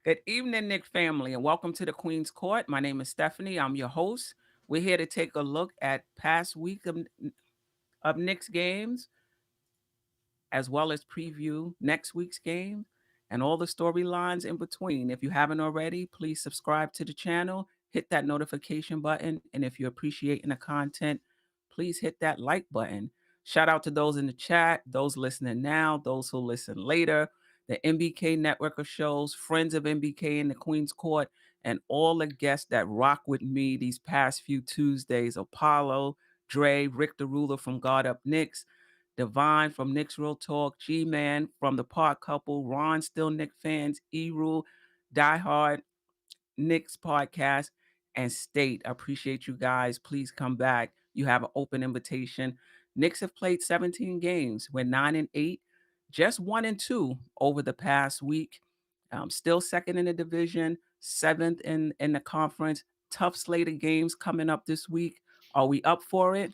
Good evening, Nick family, and welcome to the Queen's Court. My name is Stephanie. I'm your host. We're here to take a look at past week of Knicks games, as well as preview next week's game and all the storylines in between. If you haven't already, please subscribe to the channel, hit that notification button, and if you're appreciating the content, please hit that like button. Shout out to those in the chat, those listening now, those who listen later, the MBK network of shows, friends of MBK in the Queen's Court, and all the guests that rock with me these past few Tuesdays: Apollo, Dre, Rick the Ruler from God Up Knicks, Divine from Knicks Real Talk, G-Man from the Park Couple, Ron Still Nick Fans, E-Rule, Die Hard, Knicks Podcast, and State. I appreciate you guys. Please come back. You have an open invitation. Knicks have played 17 games. We're 9-8, just 1-2 over the past week. Still second in the division, seventh in the conference. Tough slate of games coming up this week. Are we up for it?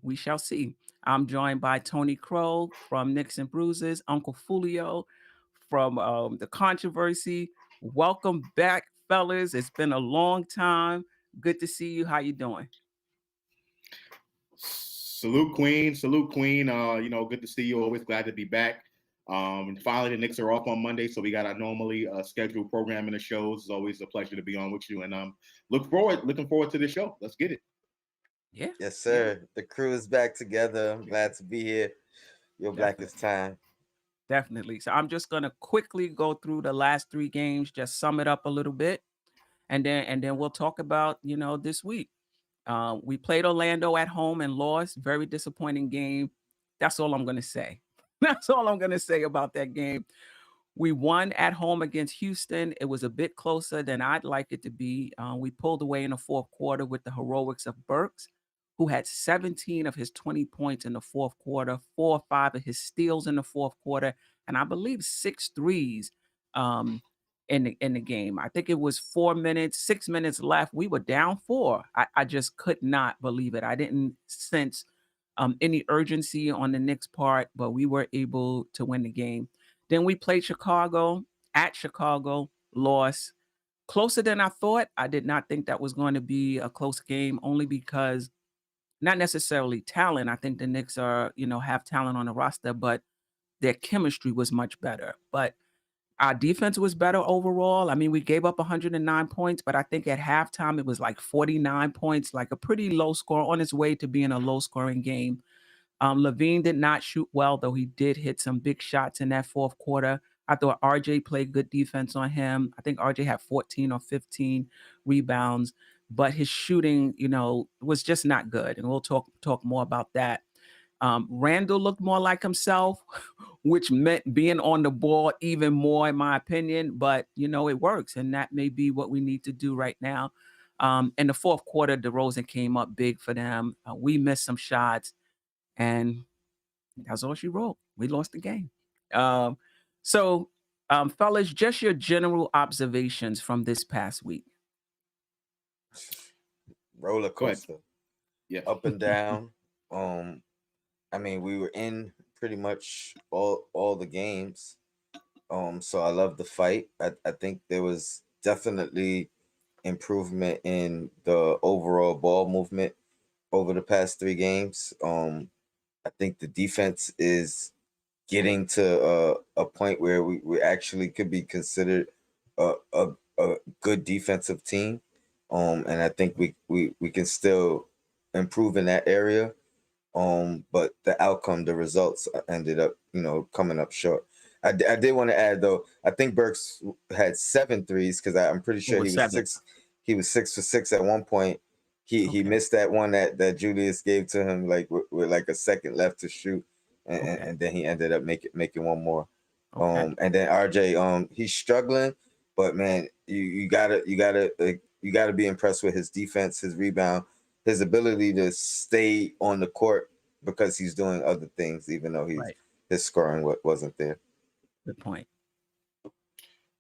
We shall see. I'm joined by Tony Crow from Knicks and Bruises, Uncle Fulio from The Controversy. Welcome back, fellas. It's been a long time. Good to see you. How you doing? Salute, Queen. Salute, Queen. Good to see you. Always glad to be back. And finally, the Knicks are off on Monday, so we got our normally scheduled program in the shows. It's always a pleasure to be on with you, and looking forward to the show. Let's get it. Yeah. Yes, sir. The crew is back together. I'm glad to be here. Your blackest time. Definitely. So I'm just gonna quickly go through the last three games, just sum it up a little bit, and then we'll talk about this week. We played Orlando at home and lost. Very disappointing game. That's all I'm gonna say. That's all I'm gonna say about that game. We won at home against Houston. It was a bit closer than I'd like it to be. We pulled away in the fourth quarter with the heroics of Burks, who had 17 of his 20 points in the fourth quarter, 4 or 5 of his steals in the fourth quarter, and I believe 6 threes in the game. I think it was 4 minutes, 6 minutes left. We were down 4. I just could not believe it. I didn't sense any urgency on the Knicks' part, but we were able to win the game. Then we played Chicago, at Chicago, lost. Closer than I thought. I did not think that was going to be a close game, only because not necessarily talent. I think the Knicks have talent on the roster, but their chemistry was much better. But our defense was better overall. I mean, we gave up 109 points, but I think at halftime it was like 49 points, like a pretty low score, on its way to being a low scoring game. Levine did not shoot well, though he did hit some big shots in that fourth quarter. I thought RJ played good defense on him. I think RJ had 14 or 15 rebounds, but his shooting, was just not good. And we'll talk more about that. Randle looked more like himself, which meant being on the ball even more, in my opinion. But, it works, and that may be what we need to do right now. In the fourth quarter, DeRozan came up big for them. We missed some shots. And that's all she wrote. We lost the game. So, fellas, just your general observations from this past week. Roller coaster. Yeah. Up and down. We were in pretty much all the games. So I love the fight. I think there was definitely improvement in the overall ball movement over the past 3 games. I think the defense is getting to a point where we actually could be considered a good defensive team. And I think we can still improve in that area. But the outcome, the results ended up, coming up short. I did want to add, though, I think Burks had 7 threes, because I'm pretty sure he was 6 for 6 at one point. He missed that one that Julius gave to him, like with like a second left to shoot, and then he ended up making one more. And then RJ, he's struggling, but man, you gotta be impressed with his defense, his rebound, his ability to stay on the court, because he's doing other things, even though his scoring wasn't there. Good point.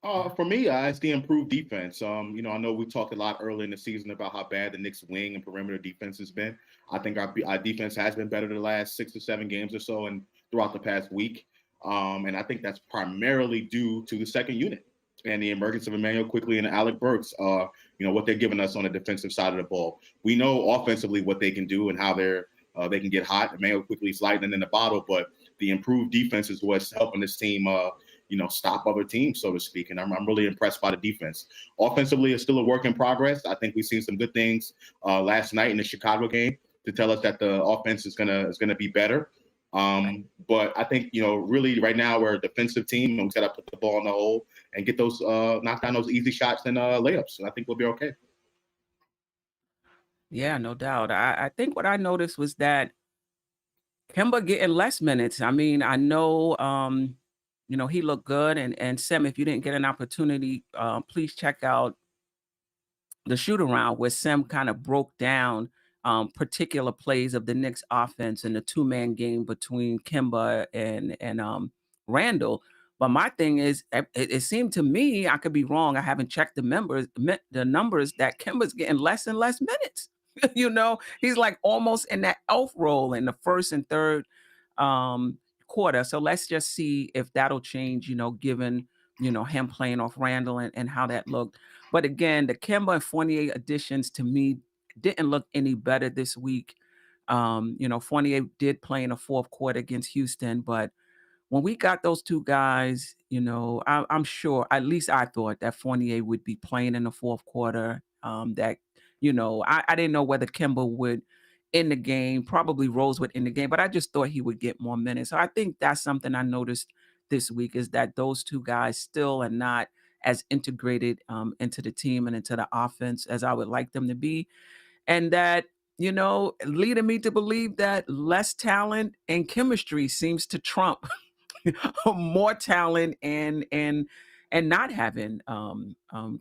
For me, it's the improved defense. I know we talked a lot early in the season about how bad the Knicks' wing and perimeter defense has been. I think our defense has been better the last 6 or 7 games or so, and throughout the past week. And I think that's primarily due to the second unit and the emergence of Emmanuel Quickly and Alec Burks, what they're giving us on the defensive side of the ball. We know offensively what they can do and how they can get hot. Emmanuel Quickly's lightning in the bottle, but the improved defense is what's helping this team, stop other teams, so to speak. And I'm really impressed by the defense. Offensively, it's still a work in progress. I think we've seen some good things last night in the Chicago game to tell us that the offense is gonna be better. But I think, really right now we're a defensive team, and we got to put the ball in the hole and get those knock down those easy shots and layups. And I think we'll be okay. Yeah, no doubt. I think what I noticed was that Kemba getting less minutes. I mean, I know, he looked good. And Sam, if you didn't get an opportunity, please check out the shoot around where Sam kind of broke down particular plays of the Knicks offense in the two-man game between Kemba and Randall. But my thing is, it seemed to me, I could be wrong. I haven't checked the numbers that Kemba's getting less and less minutes. He's like almost in that elf role in the first and third quarter. So let's just see if that'll change, given, him playing off Randall and how that looked. But again, the Kemba and Fournier additions to me didn't look any better this week. Fournier did play in the fourth quarter against Houston, but when we got those two guys, I'm sure, at least I thought that Fournier would be playing in the fourth quarter. I didn't know whether Kemba would in the game, probably Rose would in the game, but I just thought he would get more minutes. So I think that's something I noticed this week is that those two guys still are not as integrated into the team and into the offense as I would like them to be. And that, leading me to believe that less talent and chemistry seems to trump more talent and not having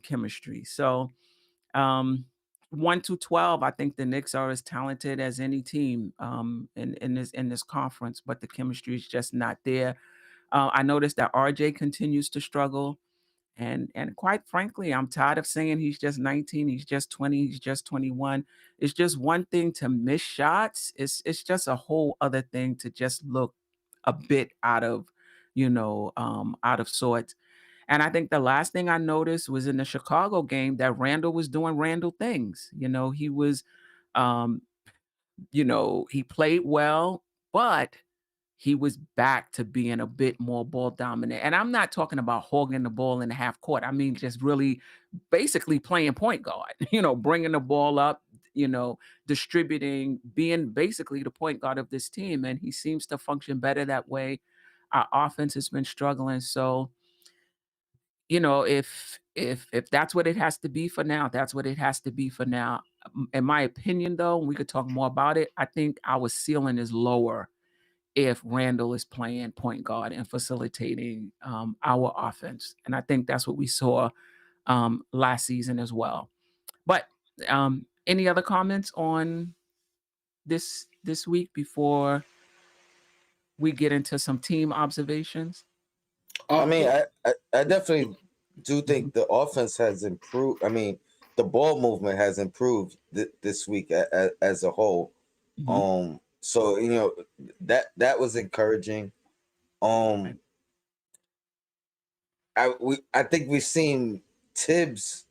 chemistry. So 1 to 12, I think the Knicks are as talented as any team in this conference, but the chemistry is just not there. I noticed that RJ continues to struggle. And quite frankly, I'm tired of saying he's just 19, he's just 20, he's just 21. It's just one thing to miss shots. It's just a whole other thing to just look a bit out of sorts. And I think the last thing I noticed was in the Chicago game that Randall was doing Randall things. He was, um, he played well, but he was back to being a bit more ball dominant. And I'm not talking about hogging the ball in the half court. I mean, just really basically playing point guard, bringing the ball up, distributing, being basically the point guard of this team. And he seems to function better that way. Our offense has been struggling. So, if that's what it has to be for now, that's what it has to be for now. In my opinion, though, and we could talk more about it, I think our ceiling is lower if Randall is playing point guard and facilitating our offense. And I think that's what we saw last season as well. But any other comments on this week before we get into some team observations? I mean, I definitely do think the offense has improved. I mean, the ball movement has improved this week as a whole. Mhm. So that was encouraging. I think we've seen Tibbs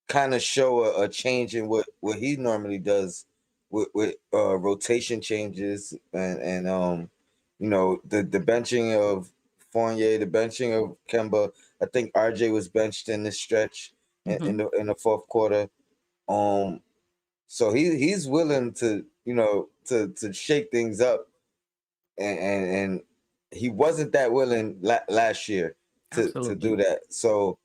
kind of show a change in what he normally does with rotation changes and the benching of Fournier, the benching of Kemba. I think RJ was benched in this stretch in the fourth quarter. So he's willing to to shake things up, and he wasn't that willing last year to do that. So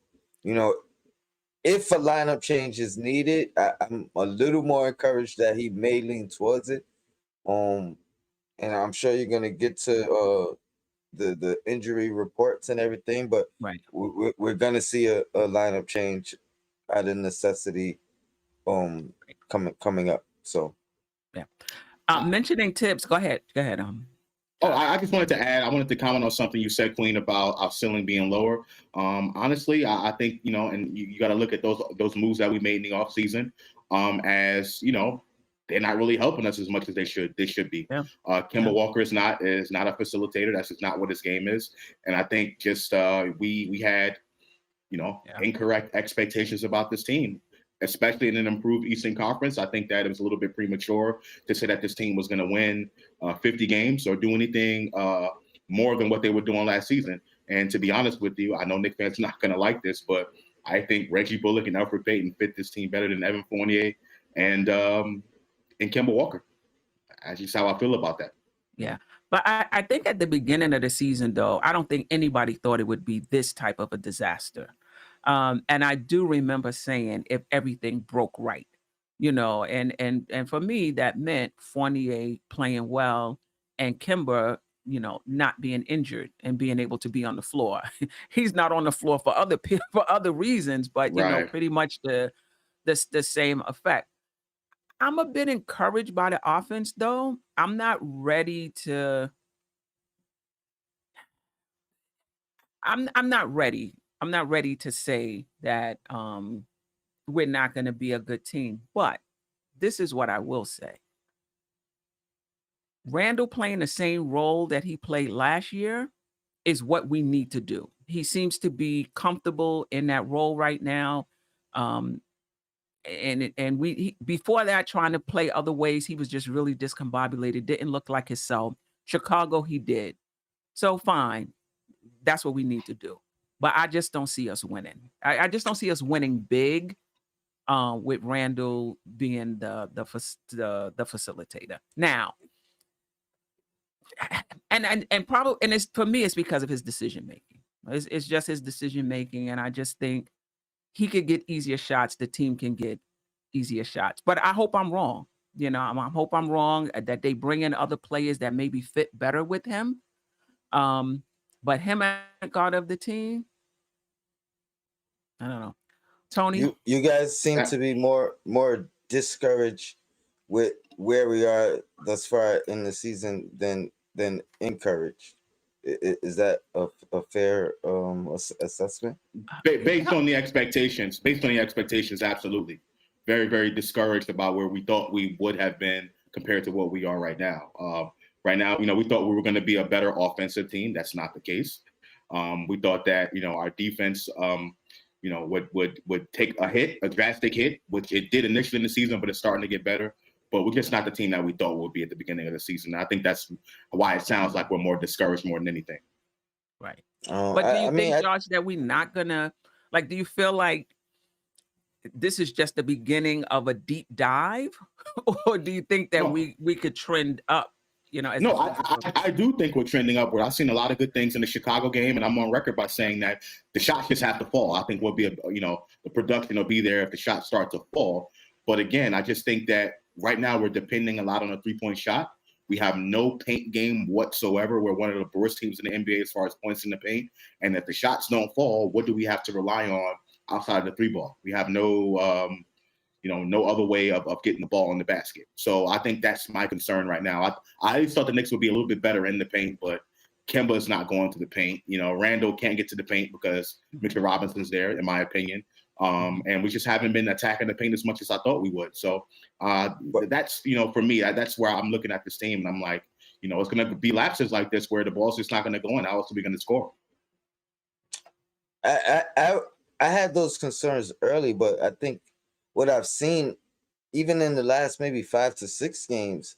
if a lineup change is needed, I'm a little more encouraged that he may lean towards it. And I'm sure you're gonna get to the injury reports and everything, but Right. we're gonna see a lineup change out of necessity coming up. So Yeah. Mentioning Tibbs, go ahead. Go ahead. I just wanted to add, I wanted to comment on something you said, Queen, about our ceiling being lower. Honestly, I think, and you got to look at those moves that we made in the offseason as, they're not really helping us as much as they should be. Yeah. Kemba Walker is not a facilitator. That's just not what his game is. And I think just we had Yeah. incorrect expectations about this team, especially in an improved Eastern Conference. I think that it was a little bit premature to say that this team was going to win 50 games or do anything more than what they were doing last season. And to be honest with you, I know Knicks fans are not going to like this, but I think Reggie Bullock and Elfrid Payton fit this team better than Evan Fournier and Kemba Walker. That's just how I feel about that. Yeah. But I think at the beginning of the season, though, I don't think anybody thought it would be this type of a disaster. And I do remember saying if everything broke right, and for me, that meant Fournier playing well and Kimber, not being injured and being able to be on the floor. He's not on the floor for for other reasons, but Right. pretty much the same effect. I'm a bit encouraged by the offense, though. I'm not ready to. I'm not ready. I'm not ready to say that we're not going to be a good team. But this is what I will say. Randall playing the same role that he played last year is what we need to do. He seems to be comfortable in that role right now. Um, before that, trying to play other ways, he was just really discombobulated, didn't look like himself. Chicago, he did. So fine. That's what we need to do. But I just don't see us winning. I just don't see us winning big with Randall being the facilitator. Now, and probably, and it's, for me, it's because of his decision making. It's just his decision making, and I just think he could get easier shots. The team can get easier shots. But I hope I'm wrong. I hope I'm wrong, that they bring in other players that maybe fit better with him. But him as guard of the team, I don't know. Tony? You guys seem Yeah. to be more discouraged with where we are thus far in the season than encouraged. Is that a fair assessment? Based on the expectations, absolutely. Very, very discouraged about where we thought we would have been compared to what we are right now. Right now, we thought we were going to be a better offensive team. That's not the case. We thought that, our defense, would take a drastic hit, which it did initially in the season, but it's starting to get better. But we're just not the team that we thought would be at the beginning of the season. I think that's why it sounds like we're more discouraged more than anything. Right. But do you think, I Josh, that we're not gonna, do you feel like this is just the beginning of a deep dive, or do you think that No. we could trend up? As No, the season I do think we're trending upward. I've seen a lot of good things in the Chicago game, and I'm on record by saying that the shots just have to fall. I think we'll be, the production will be there if the shots start to fall. But again, I just think that right now we're depending a lot on a three-point shot. We have no paint game whatsoever. We're one of the worst teams in the NBA as far as points in the paint. And if the shots don't fall, what do we have to rely on outside of the three ball? We have no no other way of getting the ball in the basket. So I think that's my concern right now. I thought the Knicks would be a little bit better in the paint, but Kemba is not going to the paint. Randall can't get to the paint because Mitch Robinson's there, in my opinion. And we just haven't been attacking the paint as much as I thought we would. So that's, for me, that's where I'm looking at this team. And I'm like, it's going to be lapses like this where the ball's just not going to go in. How else are we going to score? I had those concerns early, but I think what I've seen, even in the last maybe 5 to 6 games,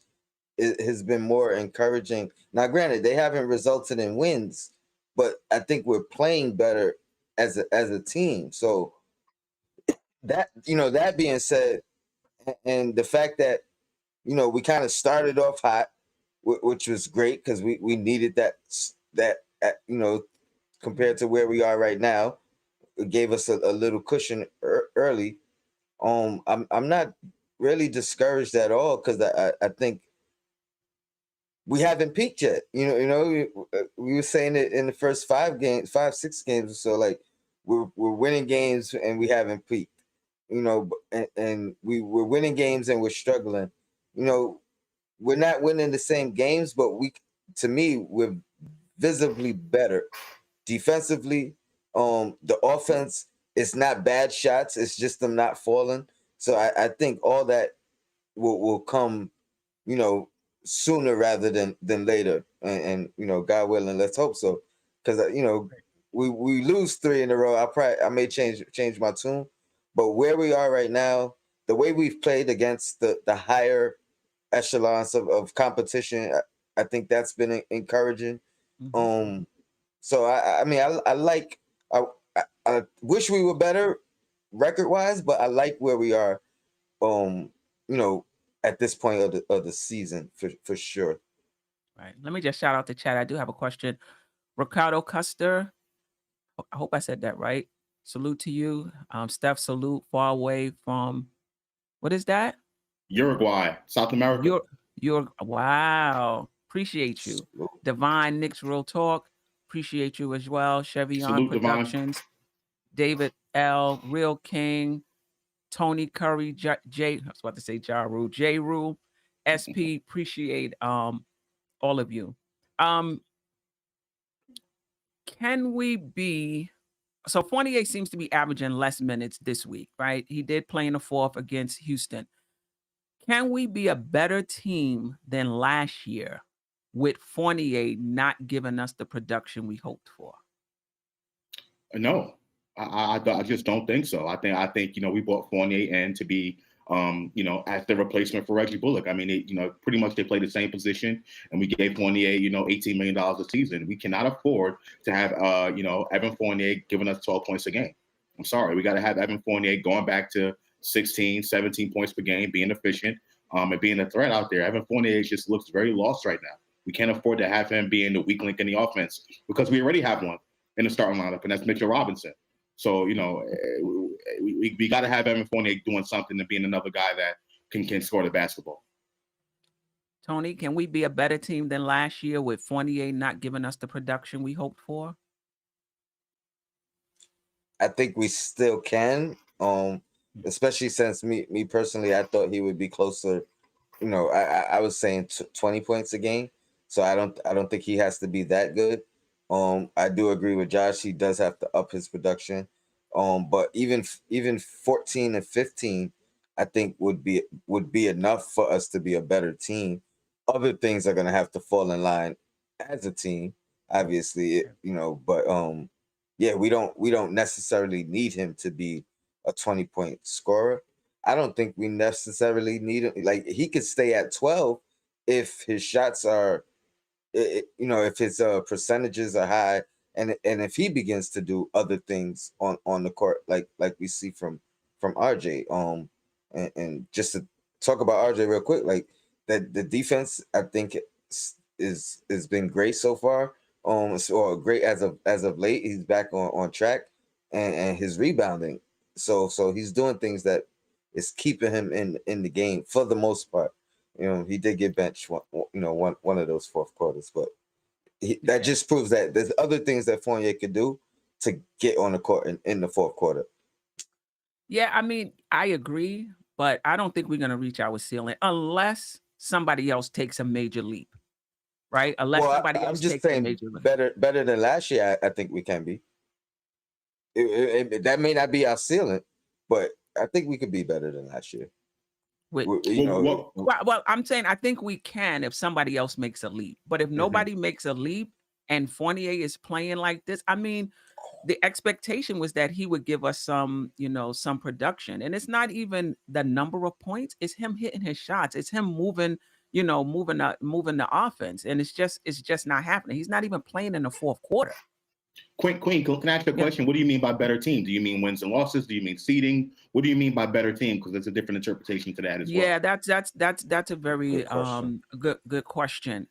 it has been more encouraging. Now, granted, they haven't resulted in wins, but I think we're playing better as a team. So that that being said, and the fact that we kind of started off hot, which was great because we needed that compared to where we are right now, it gave us a little cushion early. I'm not really discouraged at all because I think we haven't peaked yet. We were saying it in the first 5, 6 games or so. Like we're winning games and we haven't peaked. And we're winning games and we're struggling. We're not winning the same games, but to me, we're visibly better defensively. The offense, it's not bad shots. It's just them not falling. So I think all that will come, sooner rather than later. And God willing, let's hope so. Because, we lose 3 in a row, I may change my tune. But where we are right now, the way we've played against the higher echelons of competition, I think that's been encouraging. Mhm. So I mean I like I wish we were better record wise, but I like where we are. You know, at this point of the season for sure. Right. Let me just shout out the chat. I do have a question. Ricardo Custer, I hope I said that right. Salute to you. Steph, salute far away from, what is that? Uruguay, South America. You're wow. Appreciate you. Divine Knicks Real Talk. Appreciate you as well. Chevy on Salute, Divine. Productions. David L. Real King. Tony Curry. J. I was about to say Ja Rule. J. Rule. SP. Appreciate all of you. Can we be so Fournier seems to be averaging less minutes this week, right? He did play in the fourth against Houston. Can we be a better team than last year with Fournier not giving us the production we hoped for? No, I just don't think so. I think we brought Fournier in to be as the replacement for Reggie Bullock. I mean, pretty much they play the same position, and we gave Fournier $18 million a season. We cannot afford to have Evan Fournier giving us 12 points a game. I'm sorry, we got to have Evan Fournier going back to 16, 17 points per game, being efficient, and being a threat out there. Evan Fournier just looks very lost right now. We can't afford to have him being the weak link in the offense because we already have one in the starting lineup, and that's Mitch Robinson. So, we got to have Evan Fournier doing something and being another guy that can score the basketball. Tony, can we be a better team than last year with Fournier not giving us the production we hoped for? I think we still can, especially since me personally, I thought he would be closer. I was saying 20 points a game, so I don't think he has to be that good. I do agree with Josh. He does have to up his production. But even 14 and 15, I think would be enough for us to be a better team. Other things are gonna have to fall in line as a team, obviously. But yeah, we don't necessarily need him to be a 20-point scorer. I don't think we necessarily need him. Like, he could stay at 12 if his shots are, if his percentages are high, and if he begins to do other things on the court, like we see from RJ. And just to talk about RJ real quick, like that the defense, I think is been great so far. So great as of late. He's back on track, and his rebounding. So he's doing things that is keeping him in the game for the most part. He did get benched one of those fourth quarters, but that just proves that there's other things that Fournier could do to get on the court in the fourth quarter. Yeah, I mean, I agree, but I don't think we're going to reach our ceiling unless somebody else takes a major leap, right? Unless somebody else takes a major leap. Better than last year, I think we can be. That may not be our ceiling, but I think we could be better than last year. Well, I'm saying I think we can if somebody else makes a leap. But if nobody makes a leap and Fournier is playing like this, I mean, the expectation was that he would give us some production. And it's not even the number of points, it's him hitting his shots. It's him moving the offense. And it's just not happening. He's not even playing in the fourth quarter. Queen, can I ask you a question? What do you mean by better team? Do you mean wins and losses? Do you mean seeding? What do you mean by better team? Because there's a different interpretation to that as well. Yeah, that's a very good question.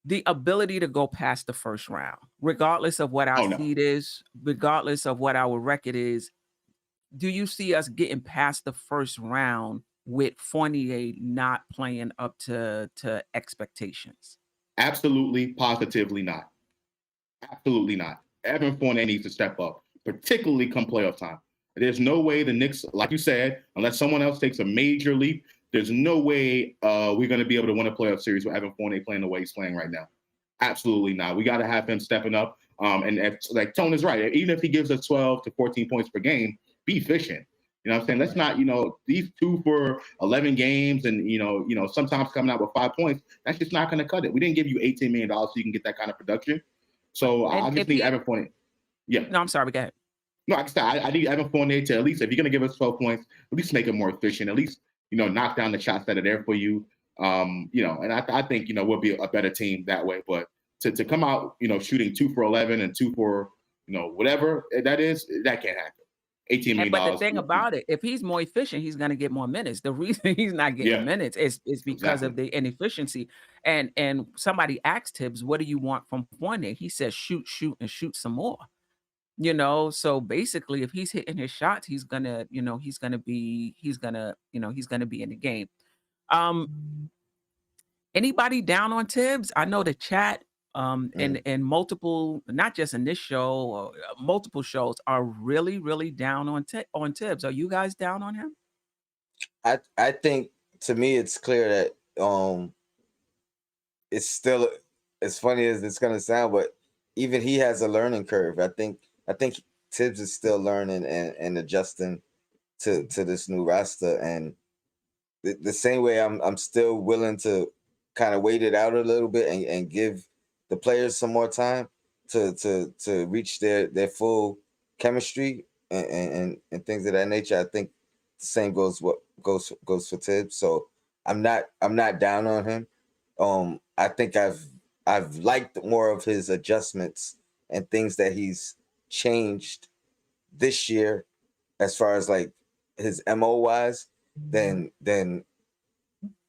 The ability to go past the first round, regardless of what our seed is, regardless of what our record is. Do you see us getting past the first round with Fournier not playing up to expectations? Absolutely, positively not. Absolutely not. Evan Fournier needs to step up, particularly come playoff time. There's no way the Knicks, like you said, unless someone else takes a major leap, there's no way we're going to be able to win a playoff series with Evan Fournier playing the way he's playing right now. Absolutely not. We got to have him stepping up. And like Tone is right, even if he gives us 12 to 14 points per game, be efficient. You know what I'm saying? Let's not, these 2 for 11 games and, sometimes coming out with 5 points, that's just not going to cut it. We didn't give you $18 million so you can get that kind of production. So I And just if need he, Evan Fournier. Yeah. no, I'm sorry, go ahead. No, I need Evan Fournier to at least, if you're going to give us 12 points, at least make it more efficient. At least, knock down the shots that are there for you. And I think, we'll be a better team that way. But to come out, shooting 2 for 11 and 2 for, whatever that is, that can't happen. $18 And million. but the thing about it, if he's more efficient, he's going to get more minutes. The reason he's not getting Yeah, minutes is because exactly. of the inefficiency. And somebody asked Tibbs, "What do you want from Fournier?" He says, "Shoot, shoot, and shoot some more." So basically, if he's hitting his shots, he's gonna be in the game. Um, Anybody down on Tibbs? I know the chat, and multiple, not just in this show, or multiple shows, are really, really down on Tibbs. Are you guys down on him? I think, to me, it's clear that it's still, as funny as it's gonna sound, but even he has a learning curve. I think Tibbs is still learning and adjusting to this new roster, and the same way I'm still willing to kind of wait it out a little bit and give the players some more time to reach their full chemistry and things of that nature. I think the same goes for Tibbs. So I'm not down on him. I think I've liked more of his adjustments and things that he's changed this year, as far as like his MO wise, than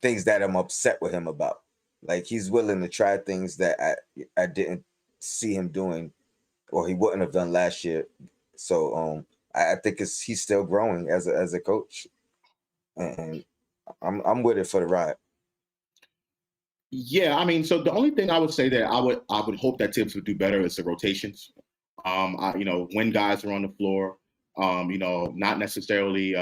things that I'm upset with him about. Like, he's willing to try things that I didn't see him doing, or he wouldn't have done last year. So I think he's still growing as a coach, and I'm with it for the ride. Yeah, I mean, so the only thing I would say that I would hope that Tibbs would do better is the rotations. When guys are on the floor, not necessarily,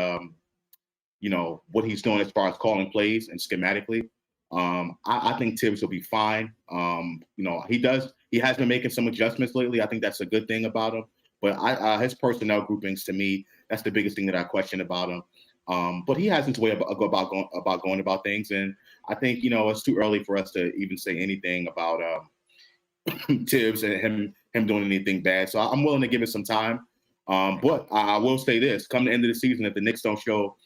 what he's doing as far as calling plays and schematically. I think Tibbs will be fine. He has been making some adjustments lately. I think that's a good thing about him. But his personnel groupings, to me, that's the biggest thing that I question about him. But he has his way about going about things, and I think it's too early for us to even say anything about Tibbs and him doing anything bad. So I'm willing to give it some time. But I will say this: come the end of the season, if the Knicks don't show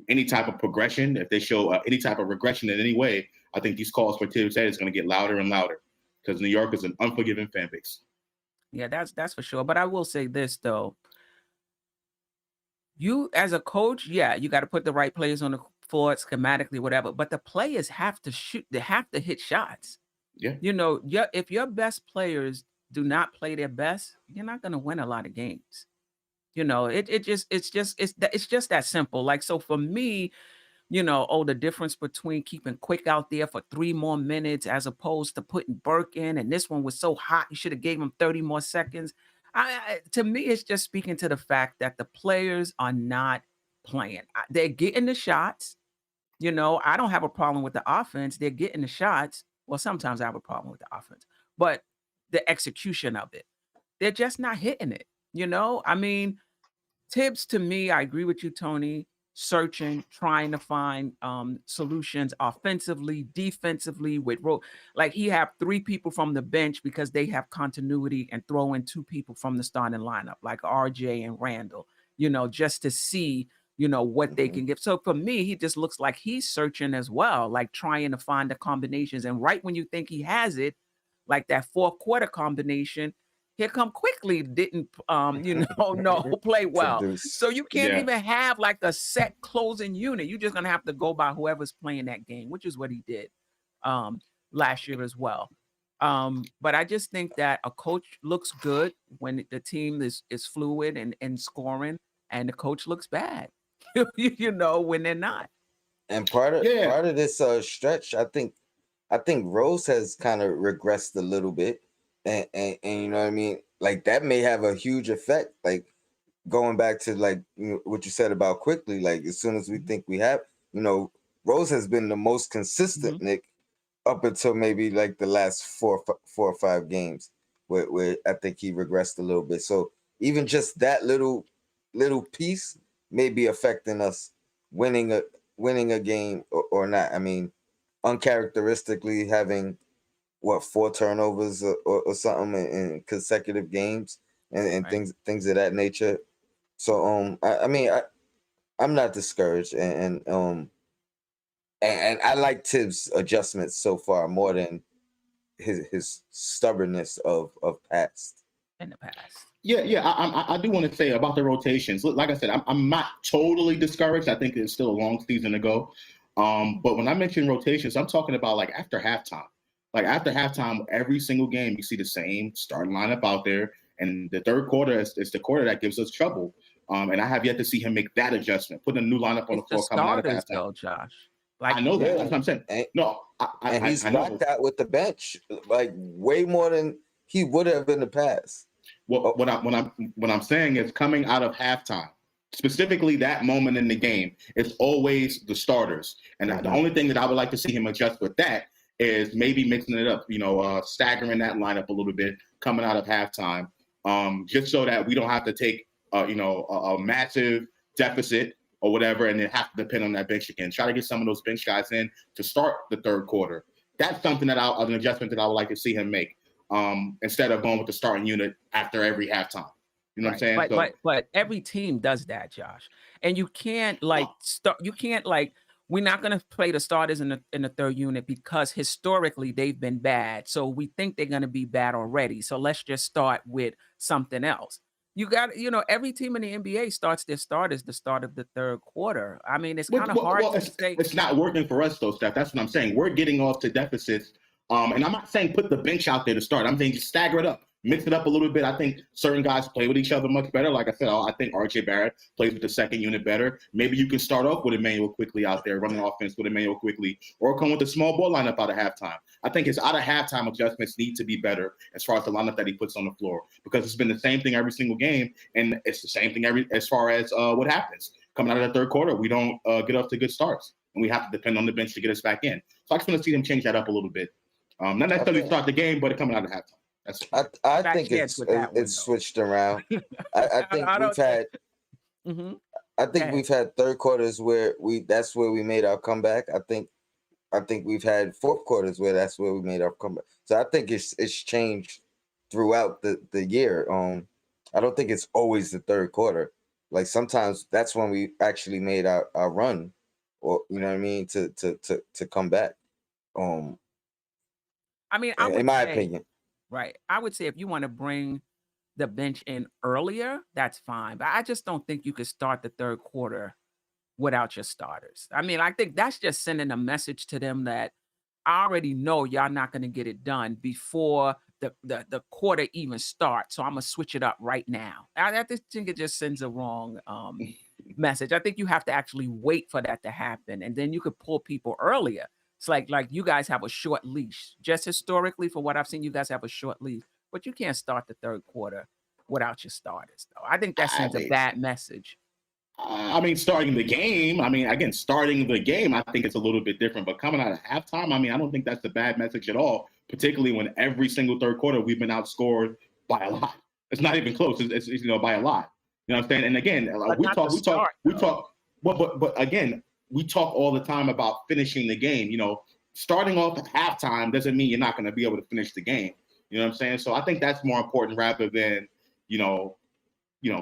any type of progression, if they show any type of regression in any way, I think these calls for Tibbs' head is going to get louder and louder, because New York is an unforgiving fan base. Yeah, that's for sure. But I will say this though. You, as a coach, yeah, you got to put the right players on the floor schematically, whatever. But the players have to shoot. They have to hit shots. Yeah. If your best players do not play their best, you're not going to win a lot of games. It's just that simple. Like, so for me, the difference between keeping Quick out there for 3 more minutes as opposed to putting Burke in, and this one was so hot, you should have gave him 30 more seconds. To me, it's just speaking to the fact that the players are not playing. They're getting the shots. I don't have a problem with the offense. They're getting the shots. Well, sometimes I have a problem with the offense, but the execution of it, they're just not hitting it. I mean, Tibbs, to me, I agree with you, Tony. Searching, trying to find solutions offensively, defensively, like he have 3 people from the bench because they have continuity, and throw in 2 people from the starting lineup, like RJ and Randle, just to see, what they can give. So for me, he just looks like he's searching as well, like trying to find the combinations. And right when you think he has it, like that 4th quarter combination, here come Quickly didn't no play well. So you can't even have like a set closing unit. You're just gonna have to go by whoever's playing that game, which is what he did last year as well. But I just think that a coach looks good when the team is fluid and scoring, and the coach looks bad, when they're not. And part of this stretch, I think Rose has kind of regressed a little bit, and you know what I mean. Like, that may have a huge effect. Like, going back to like what you said about Quickly, like as soon as we think we have, Rose has been the most consistent, Nick, up until maybe like the last 4 or 5 games, where I think he regressed a little bit. So even just that little piece may be affecting us winning a game or not. I mean, uncharacteristically having 4 turnovers or something in consecutive games and Right. things of that nature. So I mean I'm not discouraged and I like Tibbs' adjustments so far more than his stubbornness of past. In the past. Yeah. I do want to say about the rotations. Like I said, I'm not totally discouraged. I think it's still a long season to go. But when I mention rotations, I'm talking about like after halftime. Like after halftime, every single game you see the same starting lineup out there, and the third quarter is the quarter that gives us trouble. And I have yet to see him make that adjustment, put a new lineup on the It's the floor coming out of starters halftime. though, Josh. I Like know that. That's Yeah, what I'm saying. and, No, and he's I know. rocked out with the bench like way more than he would have in the past. What I'm saying is coming out of halftime, specifically that moment in the game, it's always the starters. And the only thing that I would like to see him adjust with that is maybe mixing it up, staggering that lineup a little bit coming out of halftime, just so that we don't have to take a massive deficit or whatever, and then have to depend on that bench again. Try to get some of those bench guys in to start the third quarter. That's something an adjustment that I would like to see him make. Instead of going with the starting unit after every halftime. You know what I'm saying? But every team does that, Josh. And you can't we're not gonna play the starters in the third unit because historically they've been bad. So we think they're gonna be bad already. So let's just start with something else. You got, every team in the NBA starts their starters the start of the third quarter. I mean, it's kind of hard to say. It's not working for us though, Steph. That's what I'm saying. We're getting off to deficits. And I'm not saying put the bench out there to start. I'm saying just stagger it up, mix it up a little bit. I think certain guys play with each other much better. Like I said, I think RJ Barrett plays with the second unit better. Maybe you can start off with Emmanuel Quickly out there, running offense with Emmanuel Quickly, or come with a small ball lineup out of halftime. I think his out of halftime adjustments need to be better as far as the lineup that he puts on the floor, because it's been the same thing every single game, and it's the same thing as far as what happens. Coming out of the third quarter, we don't get off to good starts, and we have to depend on the bench to get us back in. So I just want to see them change that up a little bit. Not necessarily start the game, but coming out of halftime. That's I think it's switched around. I think we've had I think we've had third quarters where that's where we made our comeback. I think we've had fourth quarters where that's where we made our comeback. So I think it's changed throughout the year. I don't think it's always the third quarter. Like sometimes that's when we actually made our run, or you know what I mean, to come back. I mean, I would in my say, opinion. right. I would say if you want to bring the bench in earlier, that's fine. But I just don't think you could start the third quarter without your starters. I mean, I think that's just sending a message to them that I already know y'all not going to get it done before the quarter even starts. So I'm gonna switch it up right now. I just think it just sends a wrong message. I think you have to actually wait for that to happen, and then you could pull people earlier. It's like you guys have a short leash. Just historically, for what I've seen, you guys have a short leash, but you can't start the third quarter without your starters, though. I think that sends a bad message. I mean, starting the game. I mean, again, starting the game, I think it's a little bit different. But coming out of halftime, I mean, I don't think that's a bad message at all. Particularly when every single third quarter we've been outscored by a lot. It's not even close. It's by a lot. You know what I'm saying? And again, we talk. But again, we talk all the time about finishing the game. Starting off at halftime doesn't mean you're not going to be able to finish the game. You know what I'm saying? So I think that's more important rather than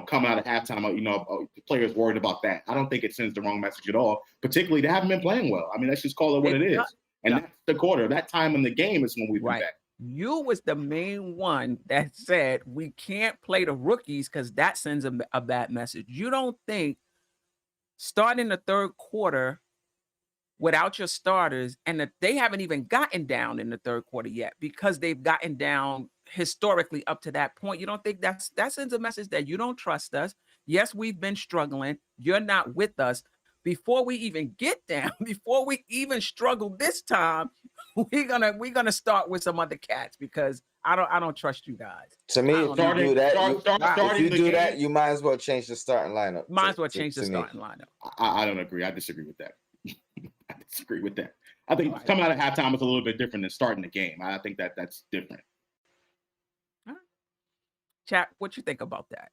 coming out of halftime. The players worried about that. I don't think it sends the wrong message at all. Particularly, they haven't been playing well. I mean, let's just call it what it is. And that's the quarter. That time in the game is when we've been back. You was the main one that said we can't play the rookies because that sends a bad message. You don't think starting the third quarter without your starters, and that they haven't even gotten down in the third quarter yet because they've gotten down historically up to that point. You don't think that sends a message that you don't trust us? Yes, we've been struggling. You're not with us. Before we even get down, before we even struggle this time, we're gonna start with some other cats because I don't trust you guys. To me, if you do that, you might as well change the starting lineup. Might as well change the starting lineup. I don't agree. I disagree with that. I disagree with that. I think coming out of halftime is a little bit different than starting the game. I think that's different. All right. Chat, what you think about that?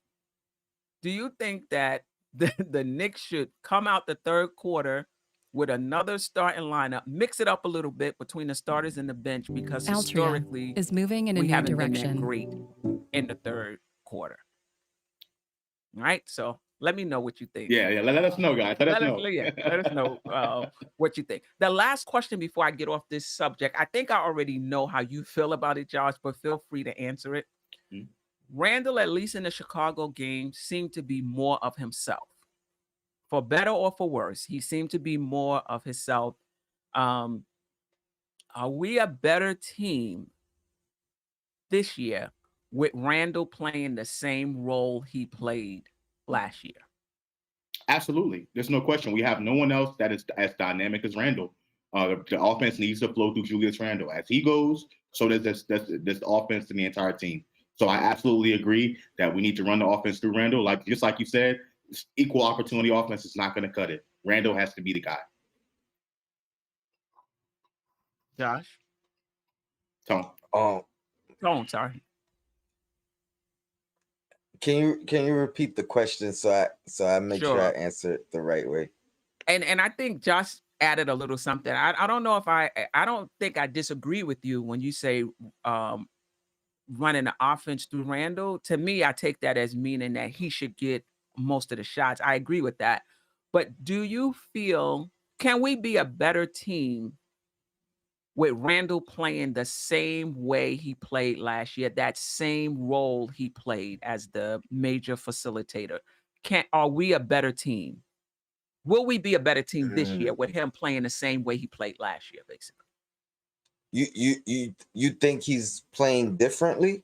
Do you think that the Knicks should come out the third quarter with another starting lineup, mix it up a little bit between the starters and the bench, because Altria historically is moving in a we new haven't been that direction. great in the third quarter. All right, so let me know what you think. Yeah. Let us know, guys. Let us know what you think. The last question before I get off this subject, I think I already know how you feel about it, Josh, but feel free to answer it. Mhm. Randle, at least in the Chicago game, seemed to be more of himself. For better or for worse, he seemed to be more of himself. Um, are we a better team this year with Randle playing the same role he played last year? Absolutely. There's no question. We have no one else that is as dynamic as Randle. The offense needs to flow through Julius Randle. As he goes, so does this offense and the entire team. So I absolutely agree that we need to run the offense through Randle. Just like you said, equal opportunity offense is not going to cut it. Randle has to be the guy. Josh? Tone. Sorry. Can you repeat the question so I make sure I answer it the right way? And I think Josh added a little something. I don't know if I don't think I disagree with you when you say running the offense through Randle. To me, I take that as meaning that he should get most of the shots. I agree with that. But do you feel, can we be a better team with Randle playing the same way he played last year, that same role he played as the major facilitator? Are we a better team? Will we be a better team this year with him playing the same way he played last year, basically? You think he's playing differently?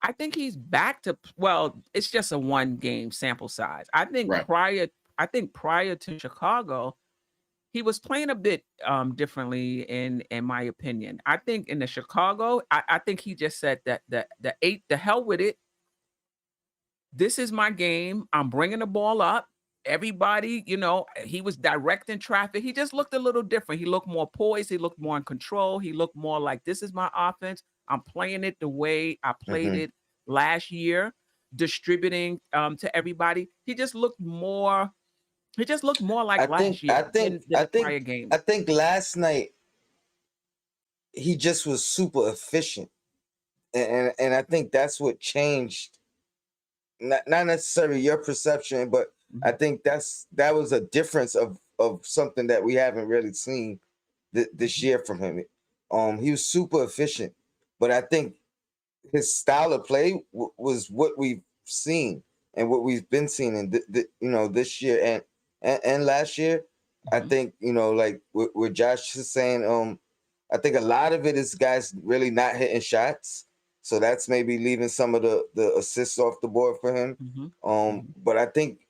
I think he's back to, well, it's just a 1 game sample size. I think prior to Chicago, he was playing a bit differently in my opinion. I think in the Chicago, I think he just said that the hell with it. This is my game. I'm bringing the ball up. Everybody, he was directing traffic. He just looked a little different. He looked more poised. He looked more in control. He looked more like, this is my offense. I'm playing it the way I played it last year, distributing to everybody. He just looked more like last year than the prior game. I think last night he just was super efficient. And I think that's what changed. Not necessarily your perception, but I think that was a difference of something that we haven't really seen this year from him. He was super efficient, but I think his style of play was what we've seen and what we've been seeing in this year and last year. I think like what Josh is saying. I think a lot of it is guys really not hitting shots. So that's maybe leaving some of the assists off the board for him. But I think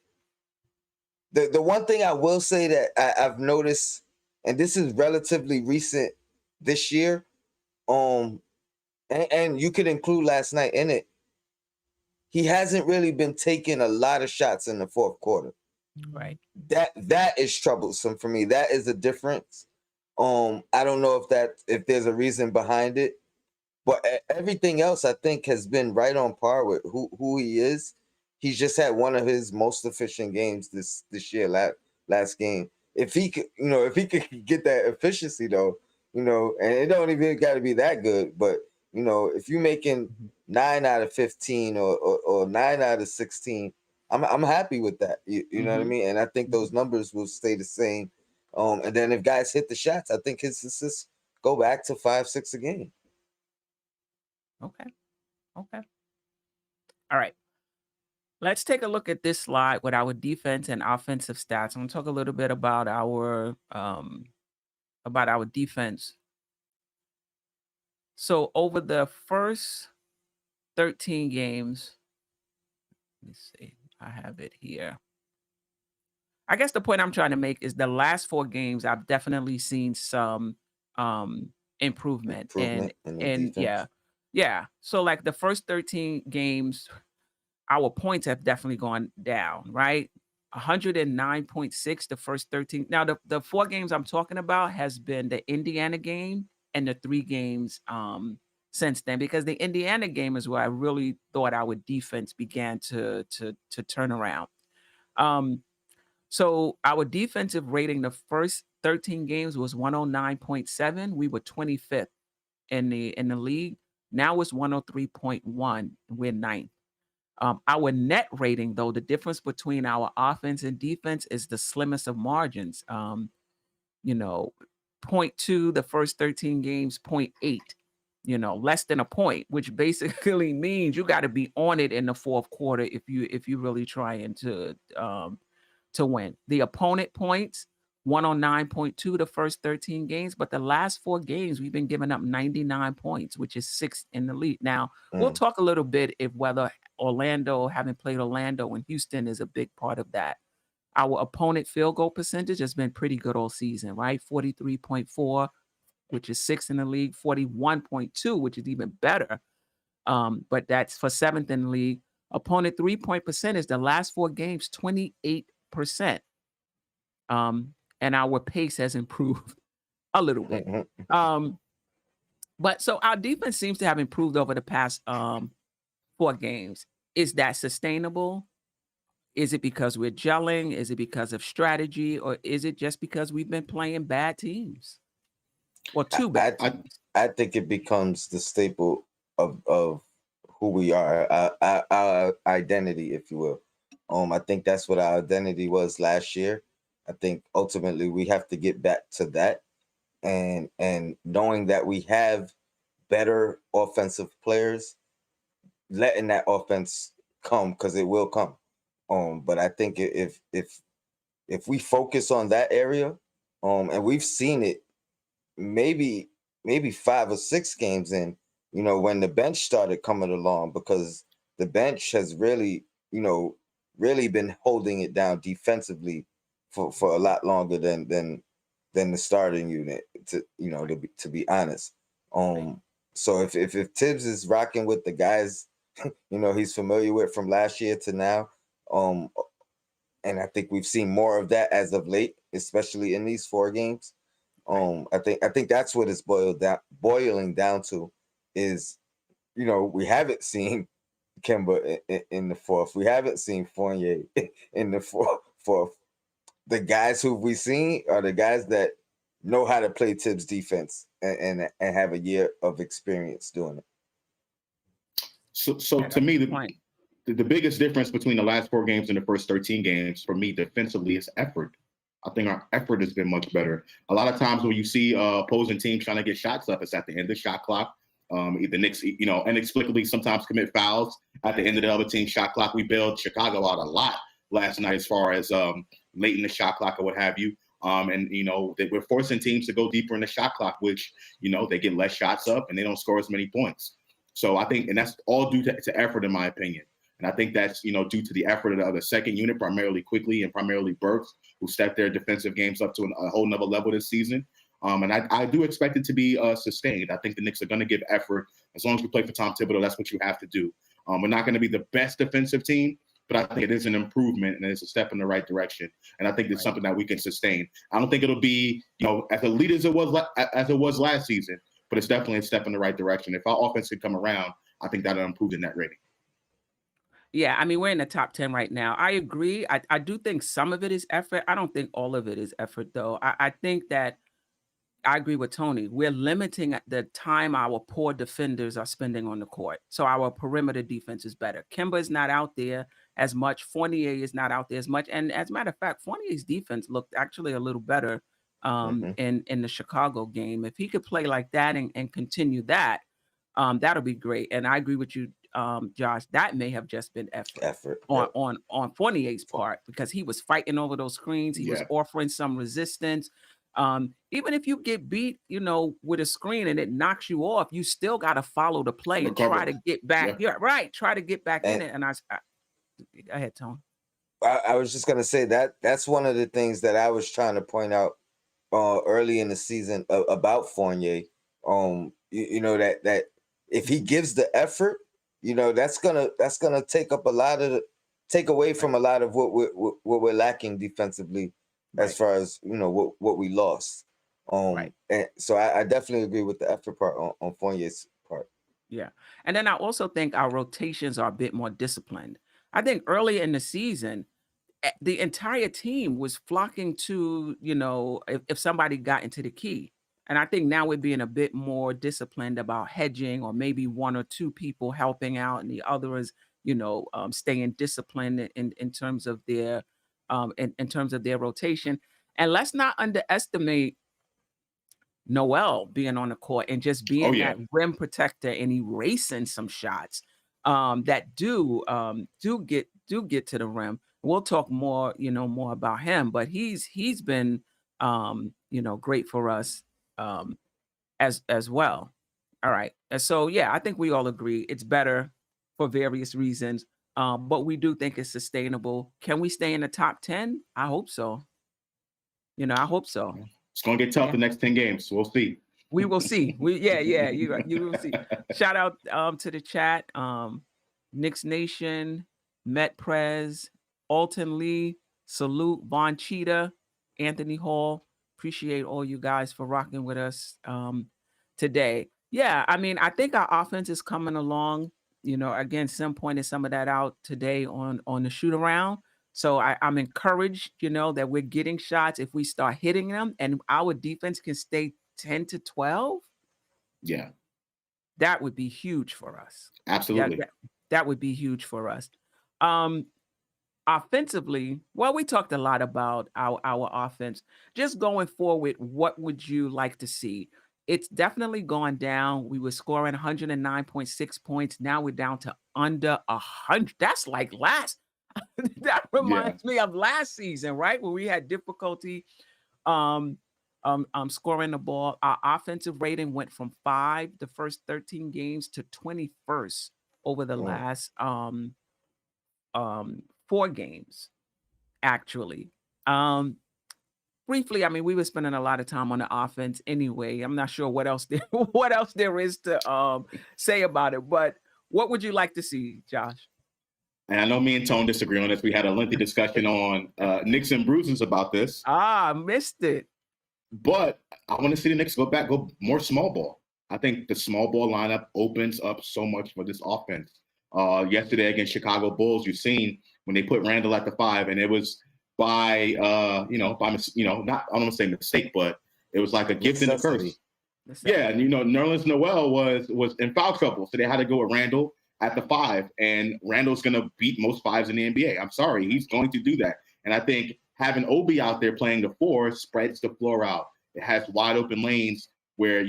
the one thing I will say that I've noticed, and this is relatively recent this year, and you could include last night in it, he hasn't really been taking a lot of shots in the fourth quarter. Right. That is troublesome for me. That is a difference. I don't know if there's a reason behind it. But everything else, I think, has been right on par with who he is. He's just had one of his most efficient games this year, last game. If he could, get that efficiency though, and it don't even got to be that good. But if you're making 9 out of 15 or 9 out of 16, I'm happy with that. You know what I mean? And I think those numbers will stay the same. And then if guys hit the shots, I think his assists go back to 5-6 a game. Okay. All right. Let's take a look at this slide with our defense and offensive stats. I'm going to talk a little bit about our defense. So over the first 13 games, let me see. I have it here. I guess the point I'm trying to make is the last 4 games, I've definitely seen some improvement. And yeah. So like the first 13 games, our points have definitely gone down, right? 109.6 the first 13. Now the 4 games I'm talking about has been the Indiana game and the 3 games since then, because the Indiana game is where I really thought our defense began to turn around. So our defensive rating the first 13 games was 109.7. We were 25th in the league. Now it's 103.1. We're ninth. Our net rating, though, the difference between our offense and defense is the slimmest of margins. You know, point 0.2 the first 13 games, 0.8, less than a point, which basically means you got to be on it in the fourth quarter if you really trying to win. The opponent points 109.2 the first 13 games, but the last 4 games we've been giving up 99 points, which is 6th in the league. Now, we'll talk a little bit if whether having played Orlando and Houston is a big part of that. Our opponent field goal percentage has been pretty good all season, right? 43.4, which is 6th in the league, 41.2, which is even better. But that's for 7th in the league. Opponent 3-point percentage, the last 4 games, 28%. And our pace has improved a little bit. But so our defense seems to have improved over the past 4 games. Is that sustainable? Is it because we're gelling? Is it because of strategy? Or is it just because we've been playing bad teams? Or 2 bad teams? I think it becomes the staple of who we are, our identity, if you will. I think that's what our identity was last year. I think ultimately we have to get back to that, and knowing that we have better offensive players, letting that offense come, because it will come. But I think if we focus on that area, and we've seen it maybe 5 or 6 games in, when the bench started coming along, because the bench has really been holding it down defensively for a lot longer than the starting unit, to be honest. So if Tibbs is rocking with the guys he's familiar with from last year to now, and I think we've seen more of that as of late, especially in these 4 games. I think that's what it's boiling down to is, we haven't seen Kemba in the fourth. We haven't seen Fournier in the fourth. The guys who we've seen are the guys that know how to play Tibbs defense and have a year of experience doing it. So to me, the biggest difference between the last 4 games and the first 13 games for me defensively is effort. I think our effort has been much better. A lot of times when you see opposing teams trying to get shots up, it's at the end of the shot clock. The Knicks, inexplicably sometimes commit fouls at the end of the other team's shot clock. We bailed Chicago out a lot last night as far as late in the shot clock or what have you. And we're forcing teams to go deeper in the shot clock, which, they get less shots up and they don't score as many points. So I think, and that's all due to effort, in my opinion. And I think that's, due to the effort of the second unit, primarily Quickly and primarily Burks, who stepped their defensive games up to a whole nother level this season. And I do expect it to be sustained. I think the Knicks are going to give effort. As long as we play for Tom Thibodeau, that's what you have to do. We're not going to be the best defensive team, but I think it is an improvement and it's a step in the right direction. And I think it's something that we can sustain. I don't think it'll be, as elite as it was last season, but it's definitely a step in the right direction. If our offense can come around, I think that'll improve the net rating. Yeah, I mean, we're in the top 10 right now. I agree. I do think some of it is effort. I don't think all of it is effort, though. I think that I agree with Tony. We're limiting the time our poor defenders are spending on the court. So our perimeter defense is better. Kemba is not out there as much. Fournier is not out there as much. And as a matter of fact, Fournier's defense looked actually a little better in the Chicago game. If he could play like that and continue that, that'll be great. And I agree with you, Josh. That may have just been effort on Fournier's part, because he was fighting over those screens. He was offering some resistance. Even if you get beat, with a screen and it knocks you off, you still got to follow the play and try to get back. Yeah, right. Try to get back in it. And I go ahead, Tony. I was just gonna say that's one of the things that I was trying to point out early in the season about Fournier. That if he gives the effort, that's gonna take away from a lot of what we're lacking defensively, as far as what we lost. And so I definitely agree with the effort part on Fournier's part. Yeah, and then I also think our rotations are a bit more disciplined. I think early in the season, the entire team was flocking to, if somebody got into the key. And I think now we're being a bit more disciplined about hedging, or maybe one or two people helping out and the others, staying disciplined in terms of their in terms of their rotation. And let's not underestimate Noel being on the court and just Oh being yeah, that rim protector and erasing some shots that do get to the rim. We'll talk more, more about him, but he's been great for us as well. All right. And so yeah, I think we all agree it's better for various reasons. But we do think it's sustainable. Can we stay in the top 10? I hope so. I hope so. it's gonna get tough Yeah. the next 10 games. We'll see. We will see. Yeah, you will see. Shout out to the chat. Knicks Nation, Met Prez, Alton Lee, Salute, Von Cheetah, Anthony Hall. Appreciate all you guys for rocking with us today. Yeah, I mean, I think our offense is coming along. Again, Sim pointed some of that out today on the shoot around. So I'm encouraged, that we're getting shots. If we start hitting them and our defense can stay 10 to 12, Yeah, that would be huge for us. absolutely. That would be huge for us. Offensively, well, we talked a lot about our offense. Just going forward, what would you like to see? It's definitely gone down. We were scoring 109.6 points. Now we're down to under 100. That's like that Yeah, reminds me of last season, right? Where we had difficulty um scoring the ball. Our offensive rating went from 5 the first 13 games to 21st over the Mm. last 4 games, actually. Briefly, I mean, we were spending a lot of time on the offense anyway. I'm not sure what else there is to say about it, but what would you like to see, Josh? and I know me and Tone disagree on this. We had a lengthy discussion on Knicks and Bruises about this, Missed it. but I want to see the Knicks go more small ball. I think the small ball lineup opens up so much for this offense. Yesterday against Chicago Bulls, you've seen when they put Randle at the 5, and it was by not I don't want to say mistake, but it was like a gift and a curse. Yeah, and Nerlens Noel was in foul trouble, so they had to go with Randle at the 5, and Randle's going to beat most 5s in the NBA. I'm sorry, he's going to do that, and I think having Obi out there playing the 4 spreads the floor out. It has wide open lanes where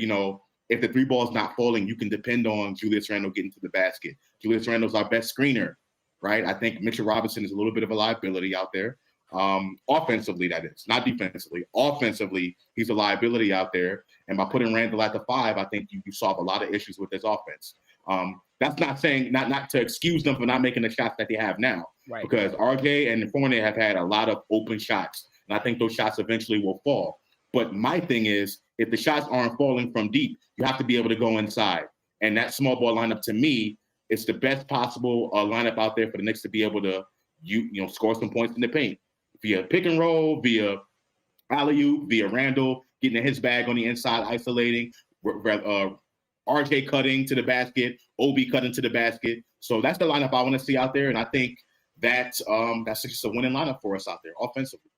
if the 3 ball is not falling, you can depend on Julius Randle getting to the basket. Julius Randle's our best screener, right? I think Mitch Robinson is a little bit of a liability out there. Offensively, that is, not defensively. Offensively, he's a liability out there. And by putting Randle at the 5, I think you solve a lot of issues with this offense. That's not saying not to excuse them for not making the shots that they have now, Right. Because RJ and Fournier have had a lot of open shots, and I think those shots eventually will fall. But my thing is, if the shots aren't falling from deep, you have to be able to go inside. And that small ball lineup, to me, is the best possible lineup out there for the Knicks to be able to score some points in the paint via pick and roll, via alley-oop, via Randle getting in his bag on the inside, isolating, RJ cutting to the basket, Obi cutting to the basket. So that's the lineup I want to see out there, and I think that's just a winning lineup for us out there offensively.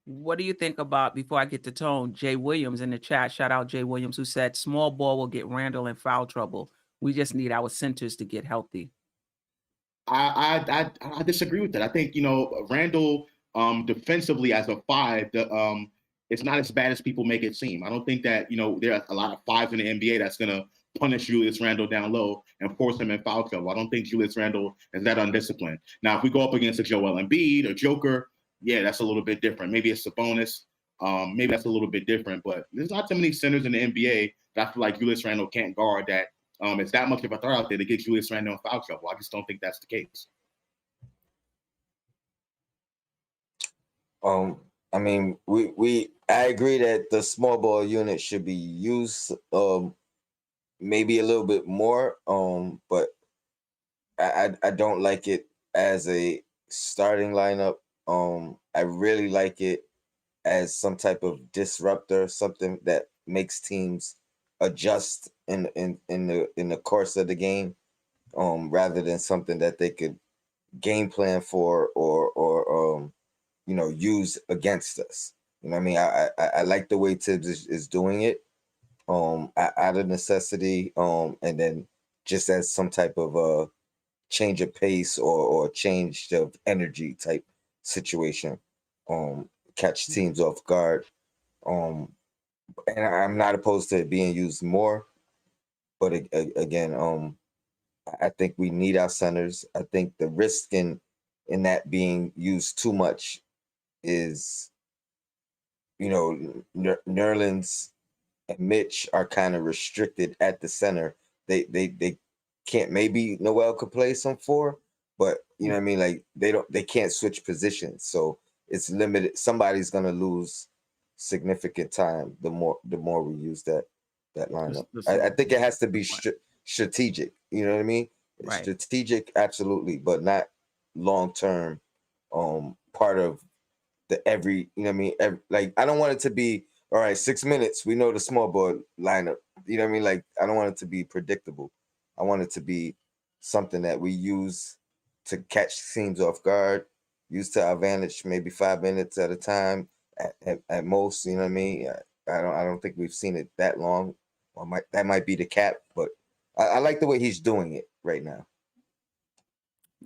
What do you think about, before I get to Tone, Jay Williams in the chat? Shout out Jay Williams, who said small ball will get Randle in foul trouble. We just need our centers to get healthy. I disagree with that. I think Randle defensively as a 5, it's not as bad as people make it seem. I don't think that there are a lot of 5s in the NBA that's gonna punish Julius Randle down low and force him in foul trouble. I don't think Julius Randle is that undisciplined. Now, if we go up against a Joel Embiid or Joker, yeah, that's a little bit different. Maybe it's Sabonis. Maybe that's a little bit different. But there's not too many centers in the NBA that I feel like Julius Randle can't guard that. It's that much of a threat out there to get Julius Randle in foul trouble. I just don't think that's the case. I mean, I agree that the small ball unit should be used maybe a little bit more. But I don't like it as a starting lineup. I really like it as some type of disruptor, something that makes teams adjust in the course of the game, rather than something that they could game plan for or used against us. You know what I mean? I like the way Tibbs is doing it, out of necessity, and then just as some type of change of pace or change of energy type situation, catch teams off guard. And I'm not opposed to it being used more, but again, I think we need our centers. I think the risk in that being used too much is, Nerlens and Mitch are kind of restricted at the center. They can't. Maybe Noel could play some four, but you know what I mean. Like they can't switch positions, so it's limited. Somebody's gonna lose significant time the more we use that lineup. I think it has to be strategic. You know what I mean? Right. Strategic, absolutely, but not long term. Part of the every. You know what I mean? Like I don't want it to be. All right, 6 minutes. We know the small ball lineup. You know what I mean? Like I don't want it to be predictable. I want it to be something that we use to catch teams off guard, use to our advantage, maybe 5 minutes at a time at most. You know what I mean? I don't think we've seen it that long. Or that might be the cap, but I like the way he's doing it right now.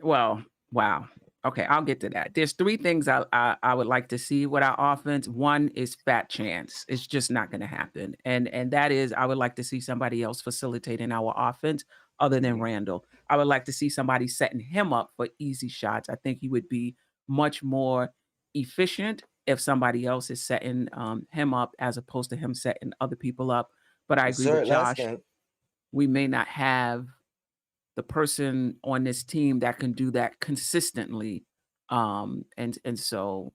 Well, wow. Okay, I'll get to that. There's three things I would like to see with our offense. One is fat chance. It's just not going to happen, and that is I would like to see somebody else facilitating our offense other than Randle. I would like to see somebody setting him up for easy shots. I think he would be much more efficient if somebody else is setting him up as opposed to him setting other people up. But I agree with Last Josh. game. We may not have the person on this team that can do that consistently. And so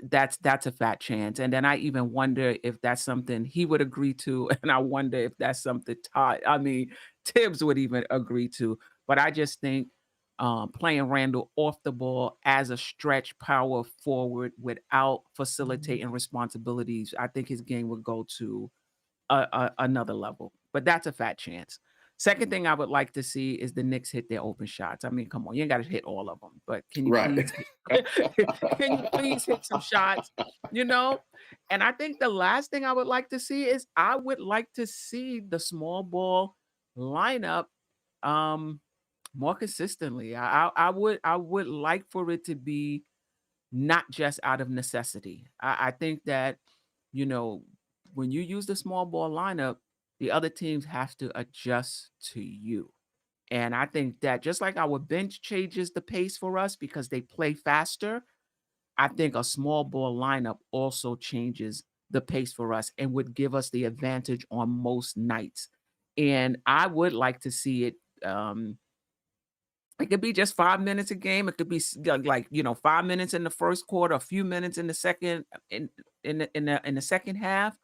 that's a fat chance. And then I even wonder if that's something he would agree to. And I wonder if that's something Tibbs would even agree to. But I just think playing Randle off the ball as a stretch power forward without facilitating responsibilities, I think his game would go to another level. But that's a fat chance. Second thing I would like to see is the Knicks hit their open shots. I mean, come on, you ain't got to hit all of them, but can you Right. please can you please hit some shots? You know? And I think the last thing I would like to see is I would like to see the small ball lineup more consistently. I would like for it to be not just out of necessity. I think that, you know, when you use the small ball lineup, the other teams have to adjust to you. And I think that just like our bench changes the pace for us because they play faster, I think a small ball lineup also changes the pace for us and would give us the advantage on most nights. And I would like to see it. It could be just 5 minutes a game. It could be like 5 minutes in the first quarter, a few minutes in the second in the second half.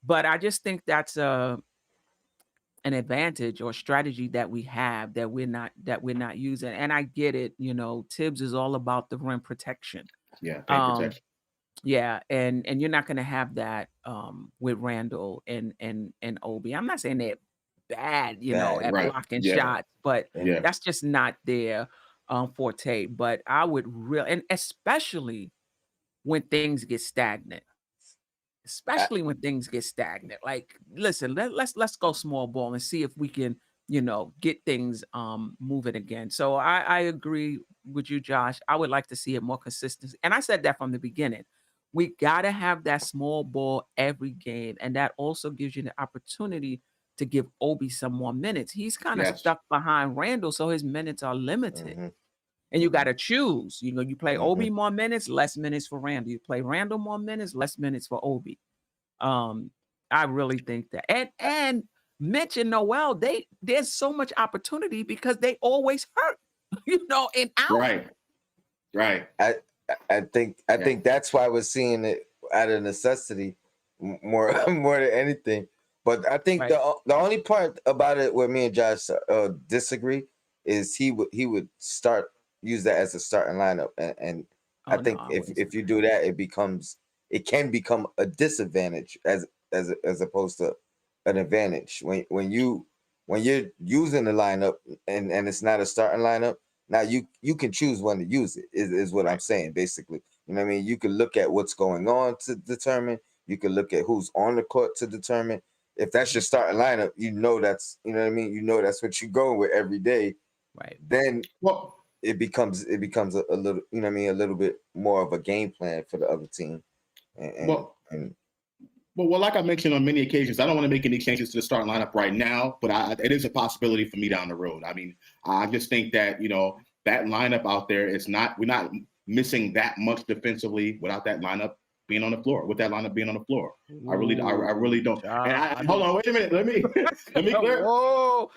But I just think that's an advantage or strategy that we have that we're not using. And I get it. Tibbs is all about the rim protection. Yeah, paint Um, protection. yeah, and you're not going to have that with Randall and Obi. I'm not saying they're bad, Bad, at right. blocking Yeah. shots, but Yeah. that's just not their forte. But I would really, and especially when things get stagnant. Especially when things get stagnant. Like, listen, let's go small ball and see if we can, get things moving again. So I agree with you, Josh. I would like to see it more consistent. And I said that from the beginning. We gotta have that small ball every game. And that also gives you the opportunity to give Obi some more minutes. He's kind of Yes. stuck behind Randall, so his minutes are limited. Mhm. And you got to choose. You play Mhm. Obi more minutes, less minutes for Randall. You play Randall more minutes, less minutes for Obi. I really think that. And Mitch and Noel, there's so much opportunity because they always hurt, and out. Right. Right. I think that's why we're seeing it out of necessity more more than anything. But I think Right. the only part about it where me and Josh disagree is he would use that as a starting lineup, and I Oh no, think I if wouldn't say you do that, it can become a disadvantage as opposed to an advantage when you're using the lineup and it's not a starting lineup. Now you can choose when to use it is what I'm saying basically. You know what I mean? You can look at what's going on to determine. You can look at who's on the court to determine. If that's your starting lineup, that's, you know what I mean? That's what you're going with every day. Right. Then Well, it becomes a little, you know what I mean, a little bit more of a game plan for the other team. Well, like I mentioned on many occasions, I don't want to make any changes to the starting lineup right now, but it is a possibility for me down the road. I mean, I just think that, that lineup out there we're not missing that much defensively without that lineup being on the floor, with that lineup being on the floor. I really don't. And hold on, wait a minute. Let me clear. Whoa.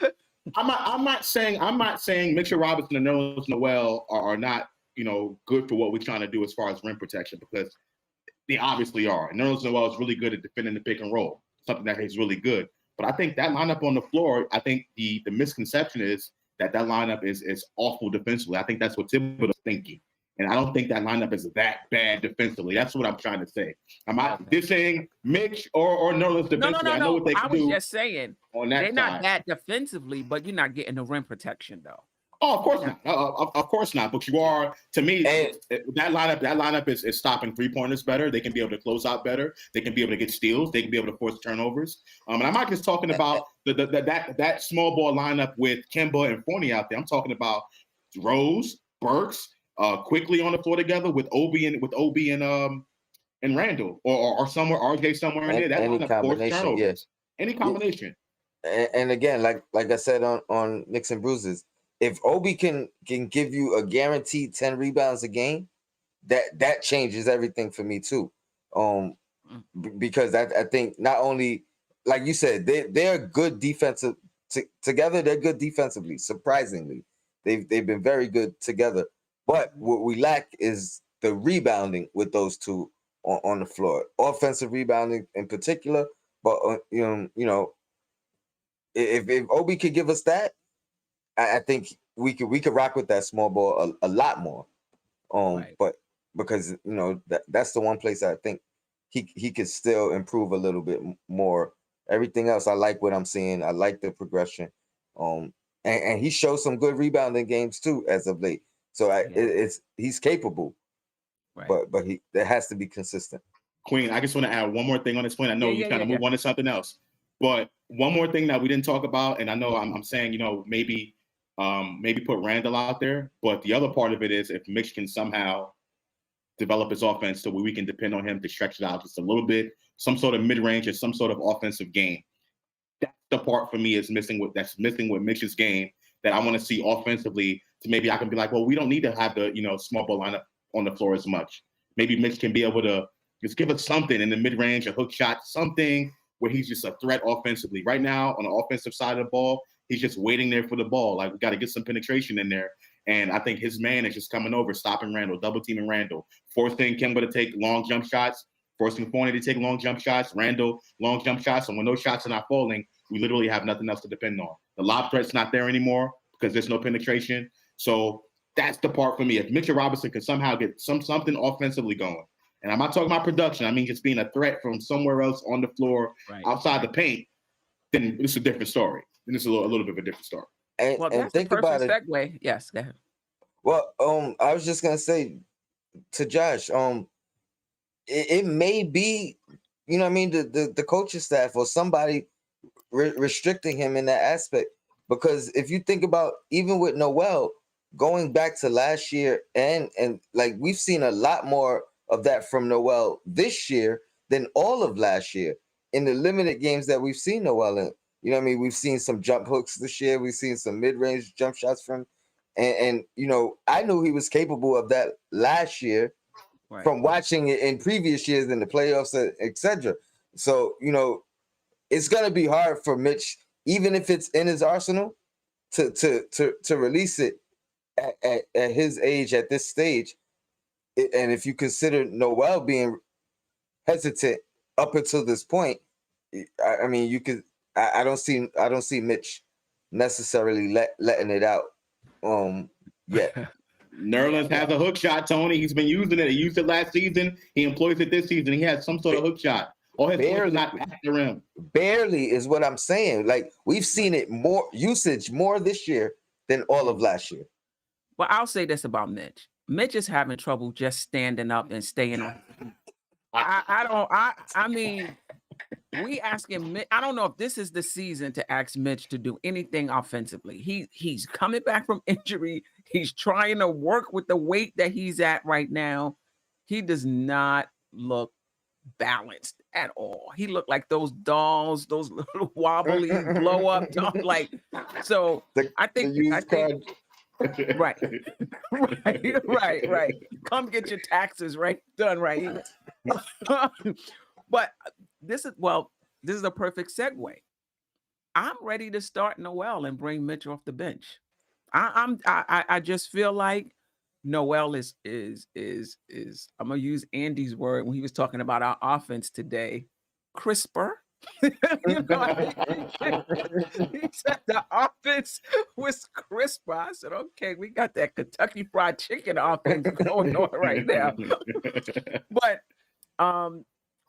I'm not saying Mitchell Robinson and Nerlens Noel are not, good for what we're trying to do as far as rim protection, because they obviously are. And Nerlens Noel is really good at defending the pick and roll, something that he's really good. But I think that lineup on the floor, I think the misconception is that lineup is awful defensively. I think that's what Thibodeau's thinking. And I don't think that lineup is that bad defensively. That's what I'm trying to say. I'm not dissing Mitch or Nerlens defensively. No. I know what they I can was do just saying on that they're side. not bad defensively, but you're not getting the rim protection though. Oh, of course not. Of course not. But you are, to me, that lineup is stopping three-pointers better. They can be able to close out better. They can be able to get steals. They can be able to force turnovers. And I'm not just talking about that small ball lineup with Kemba and Fournier out there. I'm talking about Rose, Burks, quickly on the floor together with Obi and Randle, or somewhere RJ somewhere in there. That any lineup force turnovers. Yes. Any combination. And again, like I said on Knicks and Bruises, if Obi can give you a guaranteed 10 rebounds a game, that changes everything for me too. Because I think not only, like you said, they're good defensive together. They're good defensively. Surprisingly, they've been very good together. But what we lack is the rebounding with those two on the floor, offensive rebounding in particular. But if Obi could give us that, I think we could rock with that small ball a lot more. Right. But because that's the one place I think he could still improve a little bit more. Everything else, I like what I'm seeing. I like the progression. And he showed some good rebounding games too as of late. So he's capable. Right. But that has to be consistent. Queen, I just want to add one more thing on this point. I know you're trying to move on to something else, but one more thing that we didn't talk about, and I know I'm saying, maybe put Randle out there, but the other part of it is if Mitch can somehow develop his offense so we can depend on him to stretch it out just a little bit, some sort of mid-range or some sort of offensive game. That's the part for me that's missing with Mitch's game that I want to see offensively. To maybe I can be like, well, we don't need to have the small ball lineup on the floor as much. Maybe Mitch can be able to just give us something in the mid-range, a hook shot, something where he's just a threat offensively. Right now, on the offensive side of the ball, he's just waiting there for the ball. Like, we got to get some penetration in there. And I think his man is just coming over, stopping Randle, double teaming Randle, forcing Kemba to take long jump shots, forcing Fournier to take long jump shots, Randle long jump shots. And when those shots are not falling, we literally have nothing else to depend on. The lob threat's not there anymore because there's no penetration. So that's the part for me. If Mitchell Robinson can somehow get something offensively going, and I'm not talking about production, I mean just being a threat from somewhere else on the floor, outside the paint, then it's a different story. Then it's a little bit of a different story. And think about it. Segue. Yes, go ahead. Well, I was just gonna say to Josh, it may be, the coaching staff or somebody restricting him in that aspect. Because if you think about, even with Noel, going back to last year, and like we've seen a lot more of that from Noel this year than all of last year in the limited games that we've seen Noel in. We've seen some jump hooks this year. We've seen some mid-range jump shots from, and I knew he was capable of that last year from watching it in previous years in the playoffs, etc. So, it's gonna be hard for Mitch, even if it's in his arsenal, to release it at his age at this stage. And if you consider Noel being hesitant up until this point, I mean, you could. I don't see Mitch necessarily letting it out yet. Nerlens has a hook shot, Tony. He's been using it. He used it last season. He employs it this season. He has some sort of hook shot. All his barely, not at the rim. Barely is what I'm saying. Like, we've seen it more this year than all of last year. Well, I'll say this about Mitch. Mitch is having trouble just standing up and staying on. I mean, we asking Mitch. I don't know if this is the season to ask Mitch to do anything offensively. He's coming back from injury. He's trying to work with the weight that he's at right now. He does not look balanced at all. He looked like those dolls, those little wobbly blow up dolls. Like, so I think right. Right. Come get your taxes done right here. But this is a perfect segue. I'm ready to start Noel and bring Mitch off the bench. I just feel like Noel is I'm gonna use Andy's word when he was talking about our offense today, crisper. You know, he said the offense was crisper. I said, okay, we got that Kentucky Fried Chicken offense going on right now. But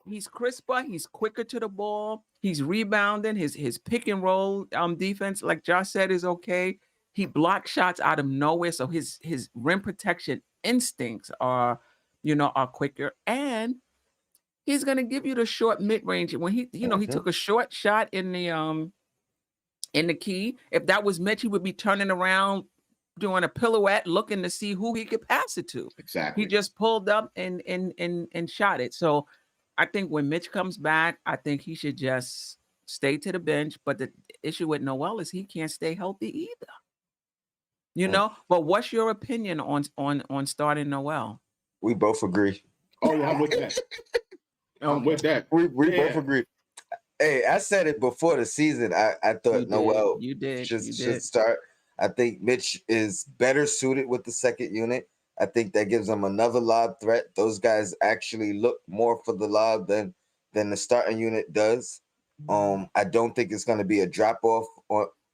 he's crisper, he's quicker to the ball, he's rebounding, his pick and roll defense, like Josh said, is okay. He blocks shots out of nowhere, so his rim protection instincts are quicker, and he's gonna give you the short mid range. When he took a short shot in the key. If that was Mitch, he would be turning around, doing a pirouette, looking to see who he could pass it to. Exactly. He just pulled up and shot it. So I think when Mitch comes back, I think he should just stay to the bench. But the issue with Noel is he can't stay healthy either. But what's your opinion on starting Noel? We both agree. Oh yeah, I'm with that. I'm with that. We both agree. Hey, I said it before the season. I thought Noel should start. I think Mitch is better suited with the second unit. I think that gives them another lob threat. Those guys actually look more for the lob than the starting unit does. I don't think it's going to be a drop off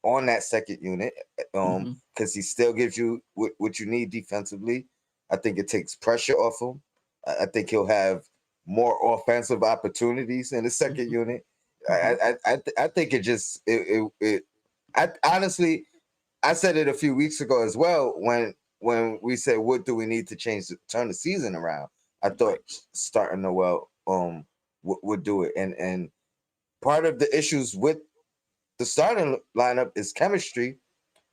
on that second unit because he still gives you what you need defensively. I think it takes pressure off him. I think he'll have more offensive opportunities in the second unit. I think it just I honestly, I said it a few weeks ago as well when we said what do we need to turn the season around. I thought starting Noel would do it, and part of the issues with the starting lineup is chemistry.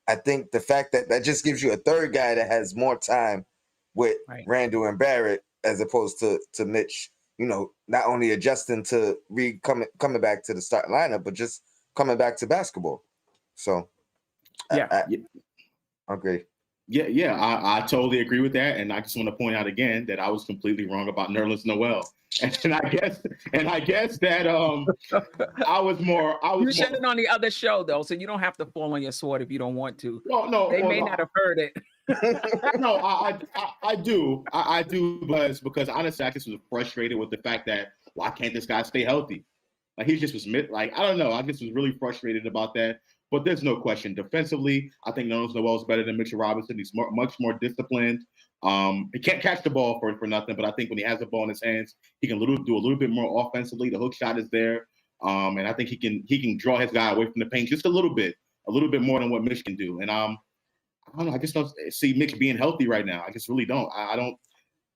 I think the fact that just gives you a third guy that has more time with Randle and Barrett as opposed to Mitch. Not only adjusting to coming back to the starting lineup, but just coming back to basketball. So, I agree. Yeah, I totally agree with that, and I just want to point out again that I was completely wrong about Nerlens Noel, and I guess that I was more. You said it on the other show though, so you don't have to fall on your sword if you don't want to. No, they may not have heard it. No, I do, because honestly, I just was frustrated with the fact that why can't this guy stay healthy? Like he just was like I don't know. I just was really frustrated about that. But there's no question. Defensively, I think Nerlens Noel is better than Mitch Robinson. He's much more disciplined. He can't catch the ball for nothing, but I think when he has the ball in his hands, he can do a little bit more offensively. The hook shot is there, and I think he can draw his guy away from the paint just a little bit more than what Mitch can do. And I don't know. I just don't see Mitch being healthy right now. I just really don't. I don't.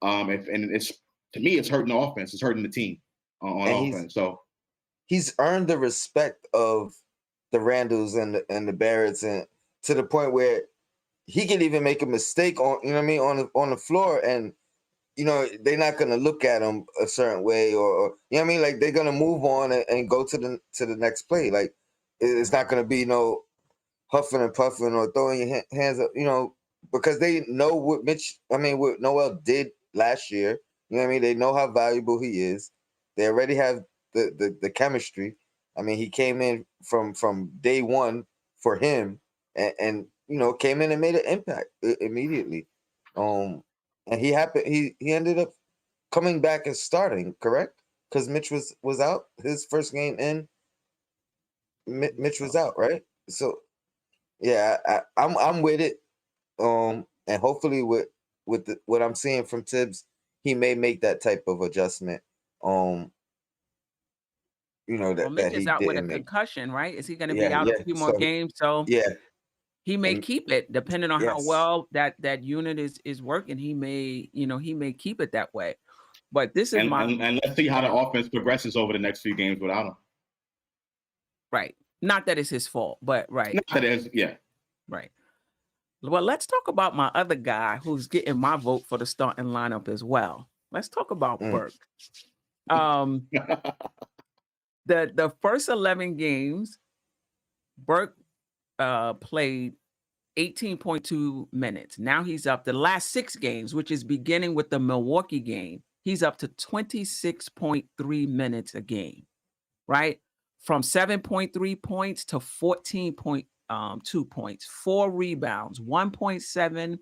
And it's to me, it's hurting the offense. It's hurting the team on offense. So he's earned the respect of the Randles and the Barretts, and to the point where he can even make a mistake on on the floor, and they're not gonna look at him a certain way, or like they're gonna move on and go to the next play. Like it's not gonna be no huffing and puffing or throwing your hands up, because they know what what Noel did last year. They know how valuable he is. They already have the chemistry. He came in from day one for him, and came in and made an impact immediately. And he ended up coming back and starting, correct? Because Mitch was out his first game in. Mitch was out, right? So yeah, I'm with it. And hopefully with what I'm seeing from Tibbs, he may make that type of adjustment. Mitch is out with a concussion, right? Is he going to be out a few more games? So yeah, He may And keep it depending on how yes. well that unit is working. He may, he may keep it that way. But this is And, my and let's see how the offense progresses over the next few games without him. right. Not that it's his fault, but right. Not that it is, yeah. Right. Well, let's talk about my other guy who's getting my vote for the starting lineup as well. Let's talk about Burke. Um, the first 11 games, Burke played 18.2 minutes. Now he's up the last 6 games, which is beginning with the Milwaukee game. He's up to 26.3 minutes a game, right? From 7.3 points to 14.2 points, 4 rebounds, 1.7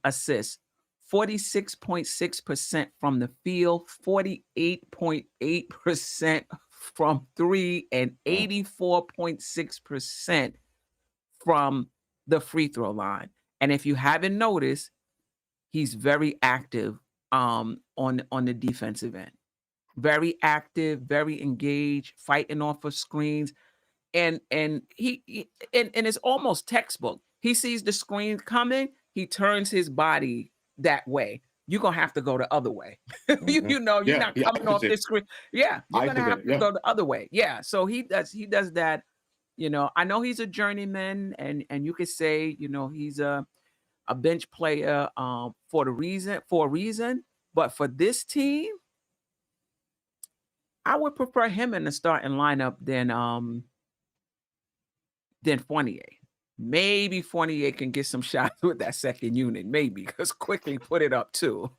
assists, 46.6% from the field, 48.8% from 3, and 84.6% from the free throw line. And if you haven't noticed, he's very active on the defensive end. Very active, very engaged, fighting off of screens. And he it's almost textbook. He sees the screen coming, he turns his body that way. You're gonna have to go the other way. You're not coming off this screen. Yeah, you're gonna have to go the other way. Yeah. So he does that. I know he's a journeyman, and you could say, he's a bench player for a reason. But for this team, I would prefer him in the starting lineup than Fournier. Maybe Fournier can get some shots with that second unit, maybe, because Quickly put it up too,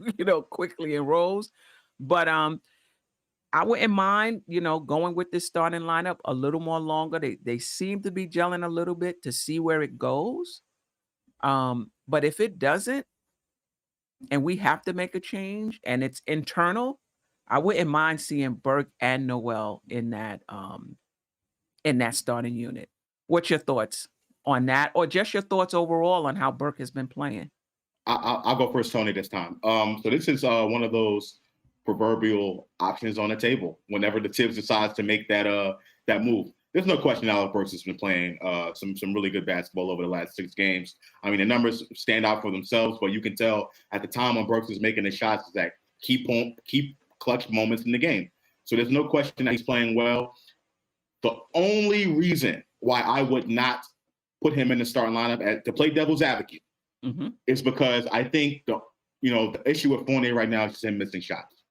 Quickly in rows. But I wouldn't mind, going with this starting lineup a little more longer. They seem to be gelling a little bit to see where it goes. But if it doesn't, and we have to make a change, and it's internal, I wouldn't mind seeing Burke and Noel in that starting unit. What's your thoughts on that, or just your thoughts overall on how Burke has been playing? I'll go first, Tony, this time. So this is one of those proverbial options on the table whenever the Tibbs decides to make that move. There's no question Alec Burks has been playing some really good basketball over the last 6 games. I mean, the numbers stand out for themselves, but you can tell at the time when Burks is making the shots is that keep clutch moments in the game. So there's no question that he's playing well. The only reason why I would not put him in the starting lineup to play devil's advocate is because I think the issue with Fournier right now is just him missing shots.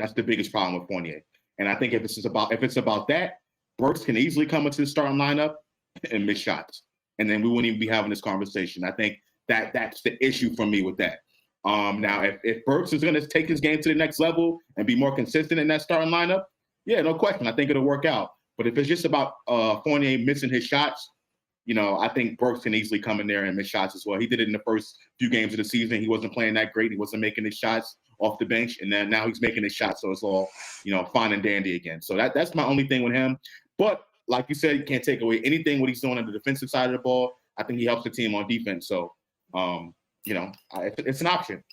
That's the biggest problem with Fournier. And I think if it's about that, Burks can easily come into the starting lineup and miss shots. And then we wouldn't even be having this conversation. I think that's the issue for me with that. Now, if Burks is going to take his game to the next level and be more consistent in that starting lineup, yeah, no question. I think it'll work out. But if it's just about Fournier missing his shots, I think Burks can easily come in there and miss shots as well. He did it in the first few games of the season. He wasn't playing that great. He wasn't making his shots off the bench. And then now he's making his shots. So it's all, fine and dandy again. So that's my only thing with him. But like you said, you can't take away anything what he's doing on the defensive side of the ball. I think he helps the team on defense. So, it's an option.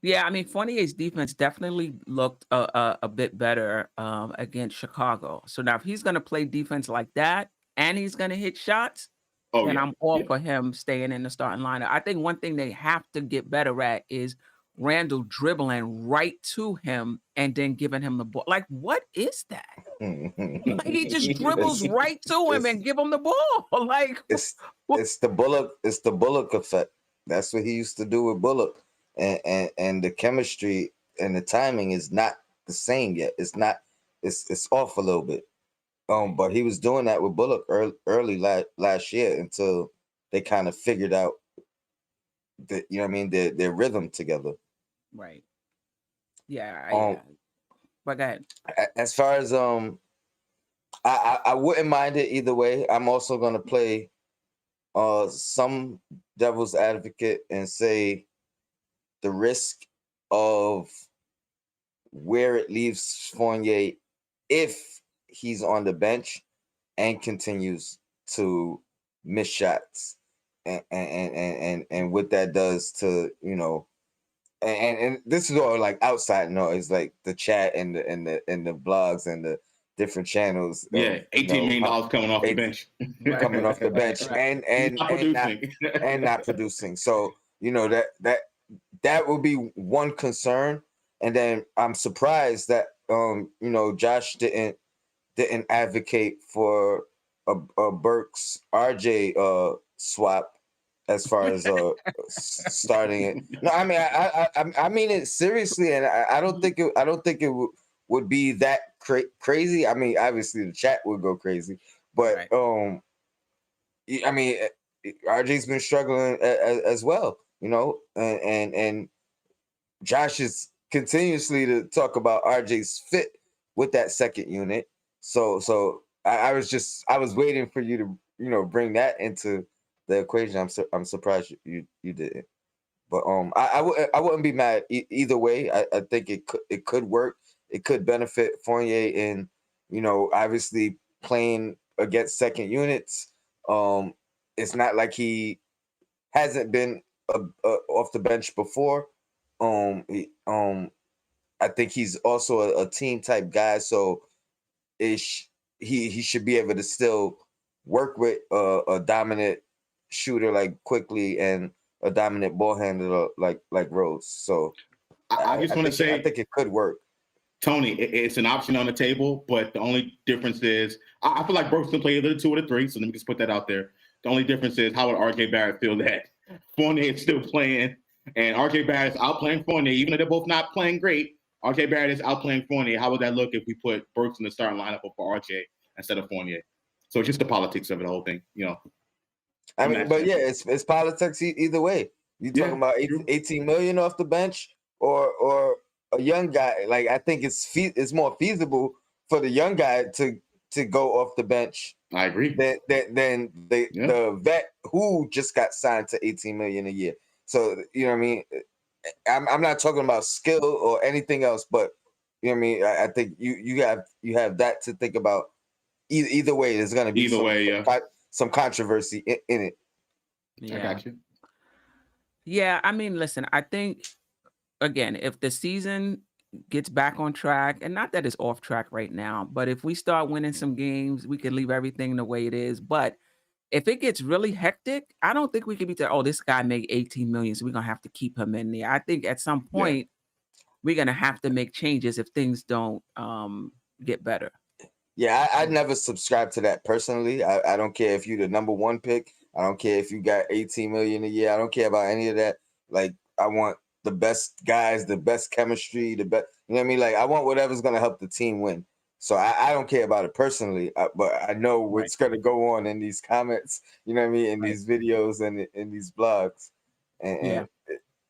Yeah, I mean, Fournier's defense definitely looked a bit better against Chicago. So now if he's going to play defense like that and he's going to hit shots, then I'm all for him staying in the starting lineup. I think one thing they have to get better at is Randle dribbling right to him and then giving him the ball. Like, what is that? Like, he just dribbles right to him and give him the ball. Like, it's the Bullock effect. That's what he used to do with Bullock. And the chemistry and the timing is not the same yet. It's off a little bit. But he was doing that with Bullock early last year until they kind of figured out their rhythm together. Right. Yeah. But go ahead. As far as I wouldn't mind it either way. I'm also gonna play some devil's advocate and say the risk of where it leaves Fournier if he's on the bench and continues to miss shots and what that does to, and this is all like outside noise, like the chat and the blogs and different channels. Yeah, $18 million coming off the bench. Coming off the bench and not producing. and not producing. So, that will be one concern. And then I'm surprised that Josh didn't advocate for a Burks RJ swap as far as starting it. No, I mean I mean it seriously, and I don't think it would be that crazy. I mean, obviously the chat would go crazy, but I mean, RJ's been struggling as well, and Josh is continuously to talk about RJ's fit with that second unit. So I was waiting for you to bring that into the equation. I'm surprised you didn't. But I wouldn't be mad either way. I think it could work. It could benefit Fournier in obviously playing against second units. It's not like he hasn't been off the bench before. I think he's also a team type guy, so he should be able to still work with a dominant shooter like Quickly and a dominant ball handler like Rose. So I just want to say, I think it could work. Tony, it's an option on the table, but the only difference is I feel like Burks can play either the 2 or the 3, so let me just put that out there. The only difference is how would RJ Barrett feel that Fournier is still playing and RJ Barrett is outplaying Fournier, even though they're both not playing great. RJ Barrett is outplaying Fournier. How would that look if we put Burks in the starting lineup for RJ instead of Fournier? So it's just the politics of it, the whole thing, I mean, but yeah, it's politics either way. You talking about 18 million off the bench or a young guy? Like, I think it's more feasible for the young guy to go off the bench. I agree. Than the vet who just got signed to 18 million a year. So you know what I mean. I'm not talking about skill or anything else, but you know what I mean. I think you have that to think about. Either way, there's going to be some controversy in it. Yeah. I got you. Yeah, I mean, listen, I think again, if the season gets back on track, and not that it's off track right now, but if we start winning some games, we can leave everything the way it is. But if it gets really hectic, I don't think we can be this guy made 18 million, so we're gonna have to keep him in there. I think at some point we're gonna have to make changes if things don't get better. Yeah, I never subscribe to that personally. I don't care if you're the number 1 pick. I don't care if you got 18 million a year. I don't care about any of that. Like, I want the best guys, the best chemistry, the best. You know what I mean? Like, I want whatever's gonna help the team win. So I don't care about it personally, but I know what's gonna go on in these comments. You know what I mean? In these videos and in these blogs, and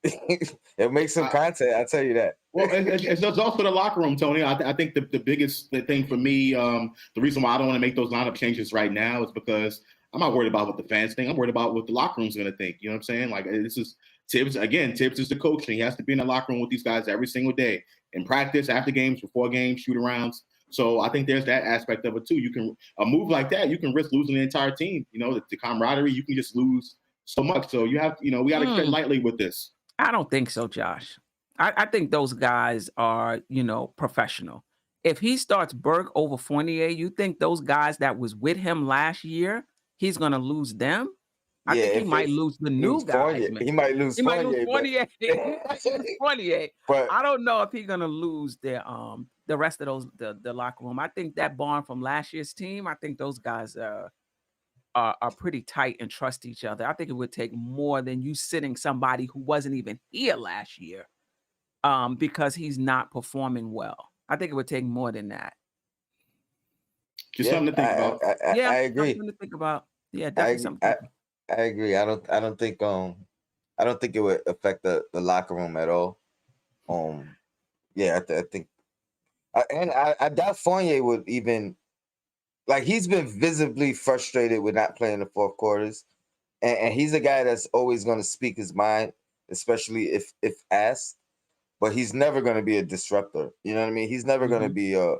it makes some content. I'll tell you that. Well, it's also the locker room, Tony. I think the biggest thing for me, the reason why I don't want to make those lineup changes right now is because I'm not worried about what the fans think. I'm worried about what the locker room's going to think. You know what I'm saying? Like, this is Tibbs. Again, Tibbs is the coach, and he has to be in the locker room with these guys every single day, in practice, after games, before games, shoot-arounds. So I think there's that aspect of it, too. You can a move like that, you can risk losing the entire team. The camaraderie, you can just lose so much. So you have, we got to tread lightly with this. I don't think so, Josh. I think those guys are, professional. If he starts Burke over Fournier, you think those guys that was with him last year, he's going to lose them? I think he might lose the new guys. He might lose Fournier. Fournier. But I don't know if he's going to lose the rest of those the locker room. I think that barn from last year's team, I think those guys are pretty tight and trust each other. I think it would take more than you sitting somebody who wasn't even here last year because he's not performing well. I think it would take more than that. Just something to think about. I agree. Something to think about. Yeah, definitely something. I agree. I don't think it would affect the locker room at all. I think, and I doubt Fournier would even. Like, he's been visibly frustrated with not playing the fourth quarters, and he's a guy that's always going to speak his mind, especially if asked. But he's never going to be a disruptor. You know what I mean? He's never going to be a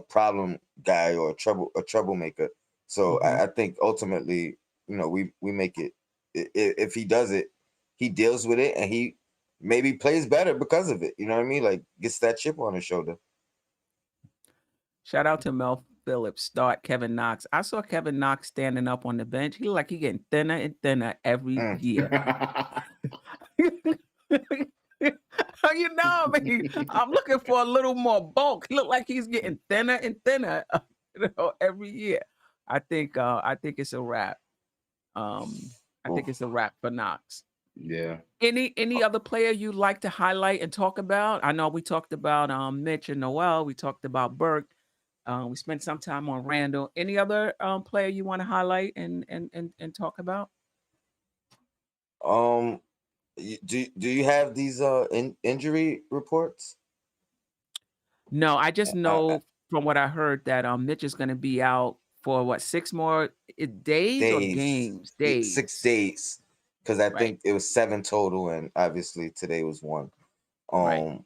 problem guy or a troublemaker. So I think ultimately, we make it. If he does it, he deals with it, and he maybe plays better because of it. You know what I mean? Like, gets that chip on his shoulder. Shout out to Mel Phillips. Start Kevin Knox. I saw Kevin Knox standing up on the bench. He looked like he getting thinner and thinner every year. You know, I mean, I'm looking for a little more bulk. He look like he's getting thinner and thinner, every year. I think it's a wrap. I think it's a wrap for Knox. Yeah. Any other player you'd like to highlight and talk about? I know we talked about Mitch and Noel. We talked about Burke. We spent some time on Randle. Any other player you want to highlight and talk about? Do you have these injury reports? No, I just know from what I heard that Mitch is going to be out for what, 6 more days or games? Days. 6 days, because I Right. think it was 7 total, and obviously today was 1. Right.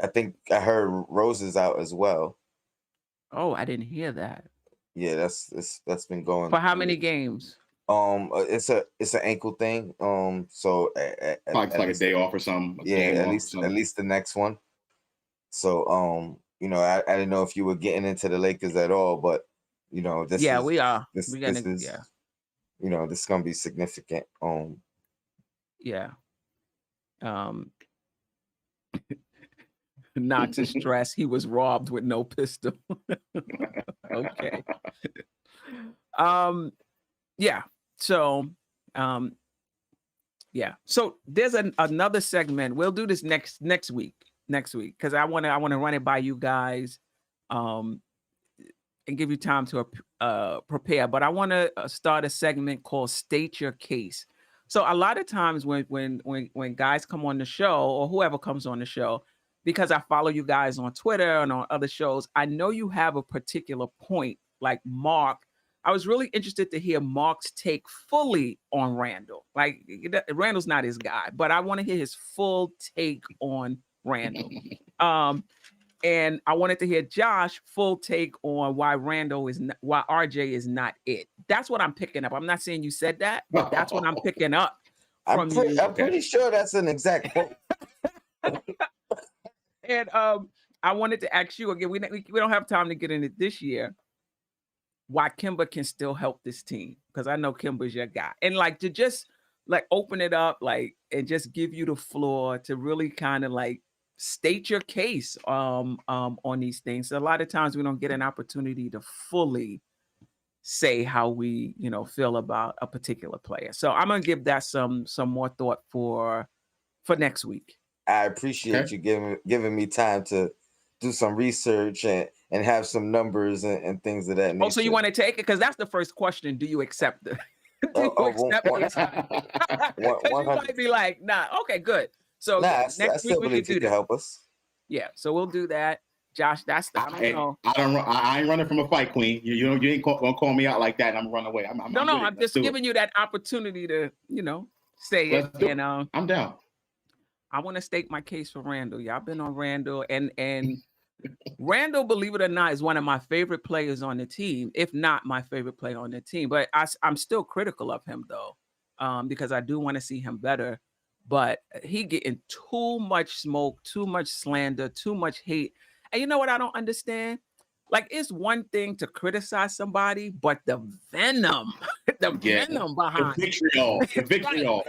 I think I heard Rose is out as well. Oh, I didn't hear that. Yeah, that's been going For how many games? It's an ankle thing. So Probably like a day off or something. Yeah, at least the next one. So you know, I didn't know if you were getting into the Lakers at all, but you know, this Yeah, is, we are. This We're gonna, is, yeah. You know, this is gonna be significant. Yeah. Not to stress, he was robbed with no pistol. Okay. Yeah. So, yeah. So there's another segment. We'll do this next week, because I want to run it by you guys, and give you time to prepare. But I want to start a segment called "State Your Case." So a lot of times when guys come on the show, or whoever comes on the show, because I follow you guys on Twitter and on other shows, I know you have a particular point. Like Mark, I was really interested to hear Mark's take fully on Randle. Like, Randle's not his guy, but I want to hear his full take on Randle. And I wanted to hear Josh full take on why why RJ is not it. That's what I'm picking up. I'm not saying you said that, but that's what I'm picking up from you. I'm pretty sure that's an exact quote. And I wanted to ask you again. We don't have time to get in it this year. Why Kimba can still help this team, because I know Kimba's your guy, and like to just like open it up, like, and just give you the floor to really kind of like state your case on these things. A lot of times we don't get an opportunity to fully say how we feel about a particular player. So I'm gonna give that some more thought for next week. I appreciate you giving me time to do some research and have some numbers and things of that nature. Oh, so you want to take it? Because that's the first question. Do you accept it? Do you accept it? You might be like, nah, okay, good. So next week we can do that. Help us. Yeah, so we'll do that. Josh, that's the I ain't running from a fight, Queen. You ain't gonna call me out like that and I'm running away. I'm just giving you that opportunity to, say it. And I'm down. I want to state my case for Randle. Y'all been on Randle, and Randle, believe it or not, is one of my favorite players on the team, if not my favorite player on the team. But I'm still critical of him though, because I do want to see him better. But he getting too much smoke, too much slander, too much hate. And you know what I don't understand? Like, it's one thing to criticize somebody, but the venom, venom behind the vitriol.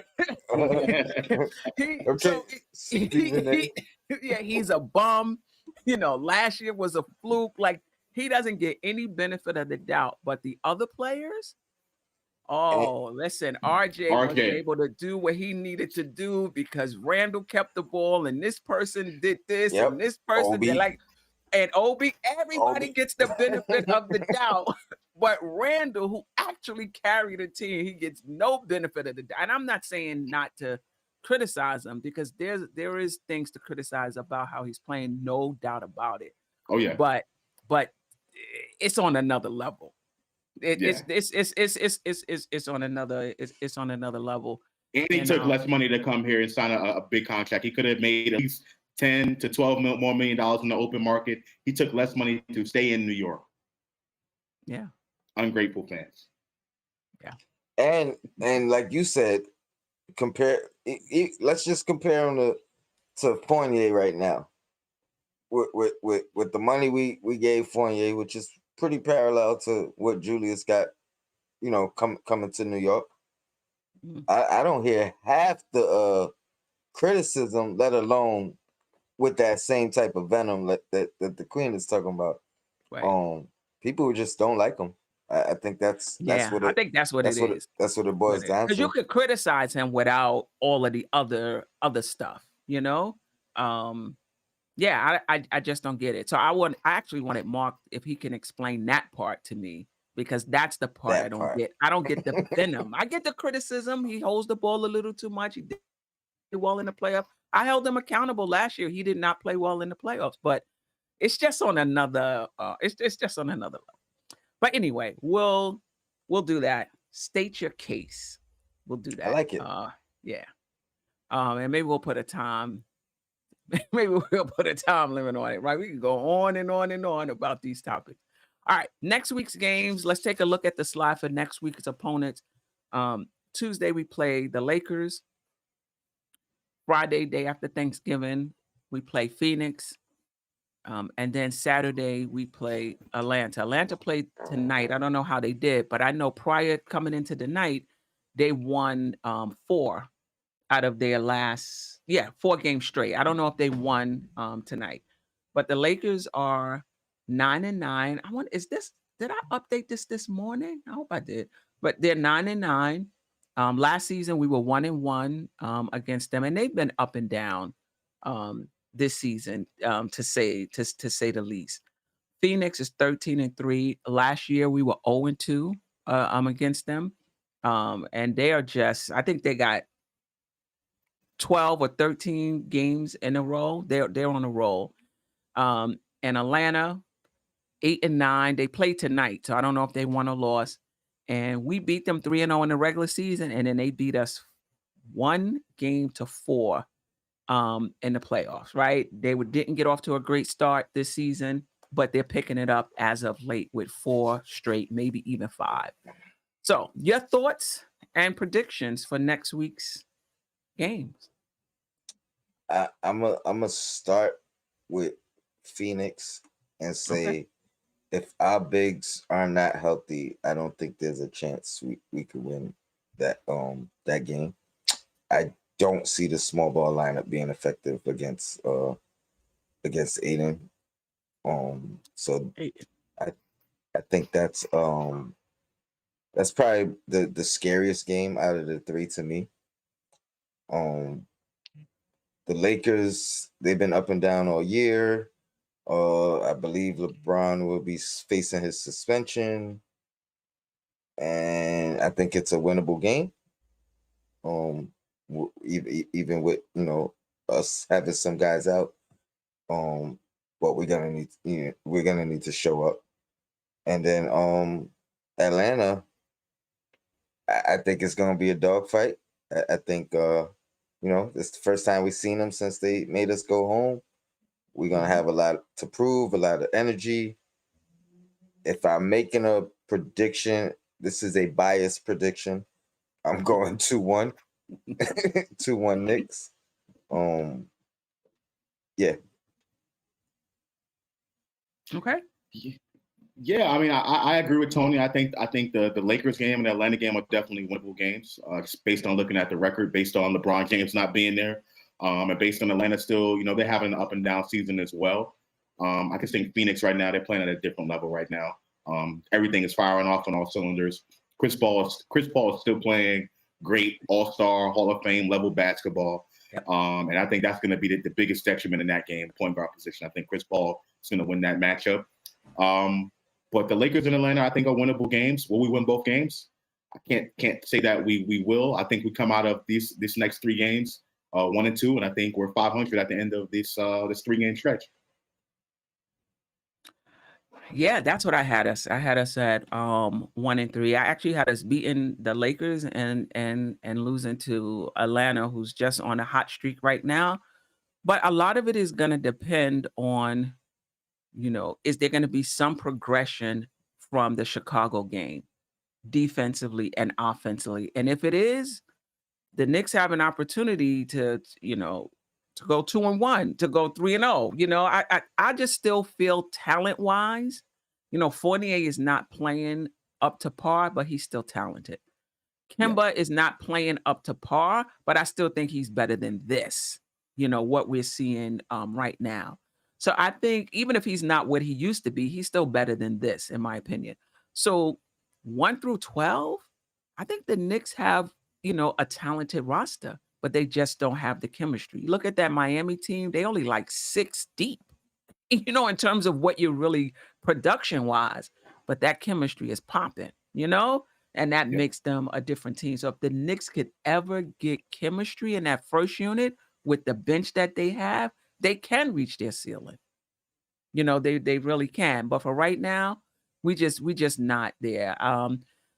He's a bum. Last year was a fluke. Like, he doesn't get any benefit of the doubt. But the other players, listen, RJ was able to do what he needed to do because Randle kept the ball, and this person did this, and this person did like. And everybody gets the benefit of the doubt, but Randle, who actually carried the team, he gets no benefit of the doubt. And I'm not saying not to criticize him, because there is things to criticize about how he's playing, no doubt about it. Oh yeah, but it's on another level. It's on another level. And he took less money to come here and sign a big contract. He could have made at least $10 to $12 more million in the open market. He took less money to stay in New York. Yeah. Ungrateful fans. Yeah. And like you said, let's just compare him to Fournier right now. with the money we gave Fournier, which is pretty parallel to what Julius got, coming to New York. Mhm. I don't hear half the criticism, let alone with that same type of venom that the Queen is talking about. Right. People just don't like him. I think that's Yeah, what I it think that's what it is. that's what it boils down Because you to. could criticize him without all of the other stuff, you know? Um, yeah, I just don't get it. So I actually wanted Mark if he can explain that part to me, because that's the part I That don't part. get. I don't get the venom. I get the criticism. He holds the ball a little too much. He did well in the playoffs. I held him accountable last year. He did not play well in the playoffs, but it's just on another it's just on another level. But anyway, we'll do that. State your case. We'll do I that. like it. Yeah. And maybe we'll put a time. Maybe we'll put a time limit on it, right? We can go on and on and on about these topics. All right, next week's games. Let's take a look at the slide for next week's opponents. Tuesday we play the Lakers. Friday, day after Thanksgiving, we play Phoenix. And then Saturday we play Atlanta. Atlanta played tonight. I don't know how they did, but I know prior coming into the night, they won 4 out of their last 4 games straight. I don't know if they won tonight, but the Lakers are 9-9. Did I update this morning? I hope I did. But they're 9-9. Last season we were 1-1 against them, and they've been up and down this season, to say the least. Phoenix is 13-3. Last year we were 0-2 against them. And they are just, I think they got 12 or 13 games in a row. They're on a roll. And Atlanta, 8-9. They played tonight, so I don't know if they won or lost. And we beat them 3-0 in the regular season, and then they beat us 1-4 in the playoffs, right? They didn't get off to a great start this season, but they're picking it up as of late with 4 straight, maybe even 5. So your thoughts and predictions for next week's games? I'm gonna start with Phoenix and say, Okay. if our bigs are not healthy, I don't think there's a chance we could win that game. I don't see the small ball lineup being effective against Aiden. So Hey, I think that's probably the scariest game out of the 3 to me. The Lakers, they've been up and down all year. I believe LeBron will be facing his suspension, and I think it's a winnable game. Even with us having some guys out, but we're gonna need to show up. And then Atlanta, I think it's gonna be a dogfight. I think it's the first time we've seen them since they made us go home. We're gonna have a lot to prove, a lot of energy. If I'm making a prediction, this is a biased prediction. I'm going 2-1. 2-1 Knicks. Yeah. Okay. Yeah, I mean, I agree with Tony. I think the Lakers game and the Atlanta game are definitely winnable games, just based on looking at the record, based on LeBron James not being there, and based on Atlanta still, they're having an up and down season as well. I can think Phoenix right now, they're playing at a different level right now. Everything is firing off on all cylinders. Chris Paul is still playing great All-Star, Hall of Fame level basketball. Yep. And I think that's going to be the biggest detriment in that game, point guard position. I think Chris Paul is going to win that matchup. But the Lakers in Atlanta, I think, are winnable games. Will we win both games? I can't say that we will. I think we come out of this next 3 games 1-2, and I think we're 500 at the end of this 3-game stretch. Yeah, that's what I had us. I had us at 1-3. I actually had us beating the Lakers and losing to Atlanta, who's just on a hot streak right now. But a lot of it is going to depend on, is there going to be some progression from the Chicago game, defensively and offensively? And if it is, the Knicks have an opportunity to to go 2-1, to go 3-0. You know, I just still feel talent-wise, you know, Fournier is not playing up to par, but he's still talented. Yeah. Kemba is not playing up to par, but I still think he's better than this, you know, what we're seeing right now. So I think even if he's not what he used to be, he's still better than this, in my opinion. So 1 through 12, I think the Knicks have, you know, a talented roster, but they just don't have the chemistry. Look at that Miami team, they only like 6 deep, you know, in terms of what you're really production-wise, but that chemistry is popping, you know? And that Yeah. makes them a different team. So if the Knicks could ever get chemistry in that first unit with the bench that they have, they can reach their ceiling. You know, they really can. But for right now, we just not there.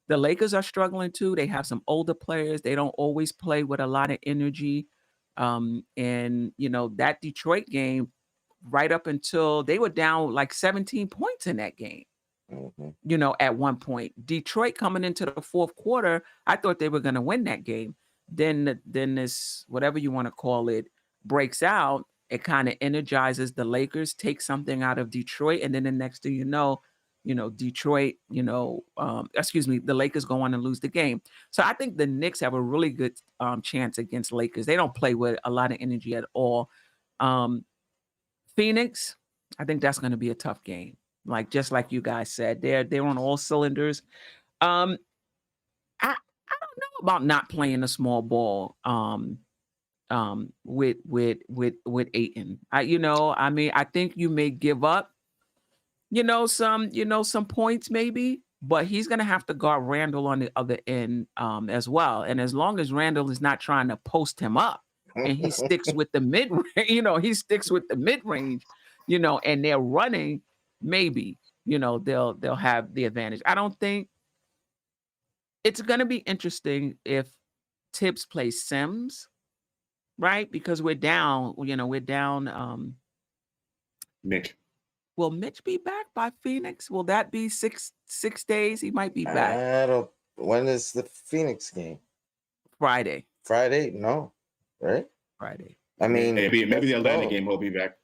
The Lakers are struggling too. They have some older players. They don't always play with a lot of energy. And you know, that Detroit game, right up until they were down like 17 points in that game. You know, at one point, Detroit coming into the fourth quarter, I thought they were going to win that game. Then this, whatever you want to call it, breaks out. It kind of energizes the Lakers, takes something out of Detroit, and then the next thing you know, Detroit, the Lakers go on and lose the game. So I think the Knicks have a really good chance against Lakers. They don't play with a lot of energy at all. Phoenix, I think that's going to be a tough game. Like just like you guys said, they're on all cylinders. I don't know about not playing a small ball. With Ayton. I mean, I think you may give up, some points maybe, but he's gonna have to guard Randle on the other end as well. And as long as Randle is not trying to post him up and he sticks with the mid, he sticks with the mid range, and they're running, maybe, they'll have the advantage. I don't think it's gonna be interesting if Tibbs plays Sims, right? Because we're down, Mitch. will Mitch be back by Phoenix? Will that be six days? He might be back I don't. When is the Phoenix game? Friday. Friday? No, right? Friday. I mean, maybe the Atlanta game he'll be back.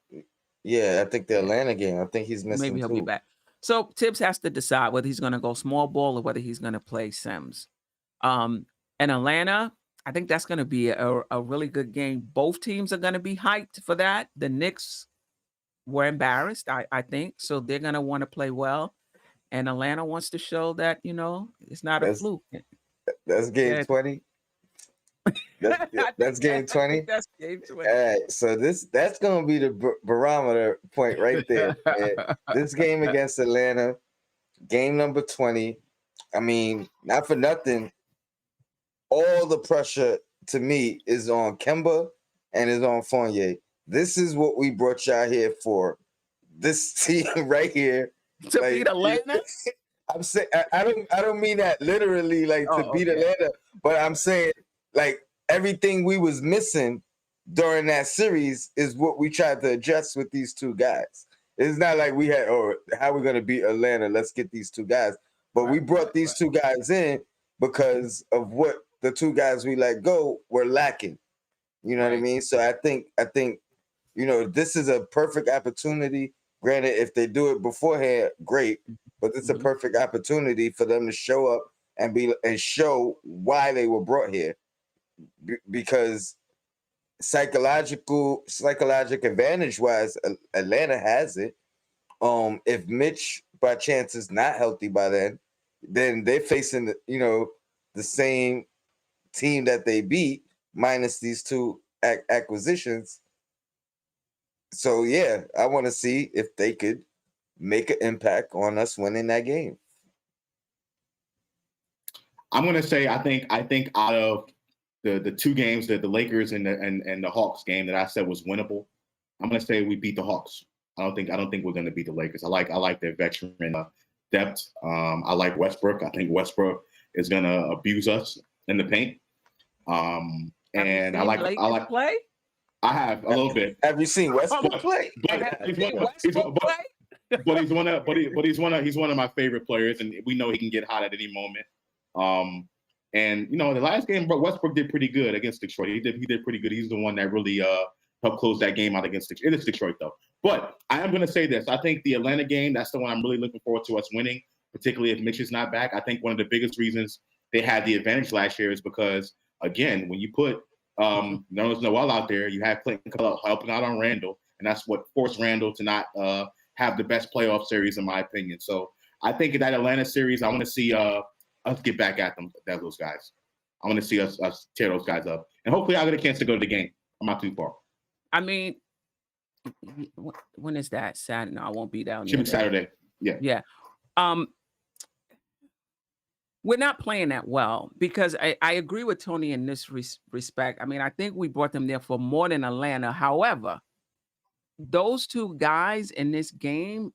Yeah, I think the Atlanta game. I think he's missing. Maybe he'll be back. So Tibbs has to decide whether he's going to go small ball or whether he's going to play Sims. And Atlanta, I think that's going to be a really good game. Both teams are going to be hyped for that. The Knicks were embarrassed, I think, so they're going to want to play well. And Atlanta wants to show that, it's not a fluke. That's game 20. That's game 20. That's game 20. All right, so that's going to be the barometer point right there. This game against Atlanta, game number 20. I mean, not for nothing, all the pressure to me is on Kemba and is on Fournier. This is what we brought y'all here for. This team right here to beat Atlanta. I'm saying I don't mean that literally, like to beat Atlanta, but I'm saying like everything we was missing during that series is what we tried to address with these two guys. It's not like we had, how we're gonna beat Atlanta? Let's get these two guys. But we brought these two guys in because of what the two guys we let go were lacking. You know what I mean? So I think, this is a perfect opportunity. Granted, if they do it beforehand, great. But it's a perfect opportunity for them to show up and show why they were brought here. Because psychological advantage wise, Atlanta has it. If Mitch by chance is not healthy by then they're facing the same team that they beat minus these two acquisitions. So yeah, I want to see if they could make an impact on us winning that game. I'm gonna say I think out of the two games that the Lakers and the Hawks game that I said was winnable, I'm gonna say we beat the Hawks. I don't think we're gonna beat the Lakers. I like their veteran depth. I like Westbrook. I think Westbrook is gonna abuse us in the paint. And I like play. I have a little bit. Have you seen Westbrook play? But he's one of my favorite players, and we know he can get hot at any moment. And the last game, Westbrook did pretty good against Detroit. He did pretty good. He's the one that really help close that game out against Detroit. It is Detroit, though. But I am going to say this. I think the Atlanta game, that's the one I'm really looking forward to us winning, particularly if Mitch is not back. I think one of the biggest reasons they had the advantage last year is because, again, when you put Noel out there, you have Clinton helping out on Randle, and that's what forced Randle to not have the best playoff series, in my opinion. So I think in that Atlanta series, I want to see us get back at those guys. I want to see us tear those guys up. And hopefully I'll get a chance to go to the game. I'm not too far. I mean, when is that? Saturday? No, I won't be down there. Should be Saturday. Yeah. Yeah. We're not playing that well because I agree with Tony in this respect. I mean, I think we brought them there for more than Atlanta. However, those two guys in this game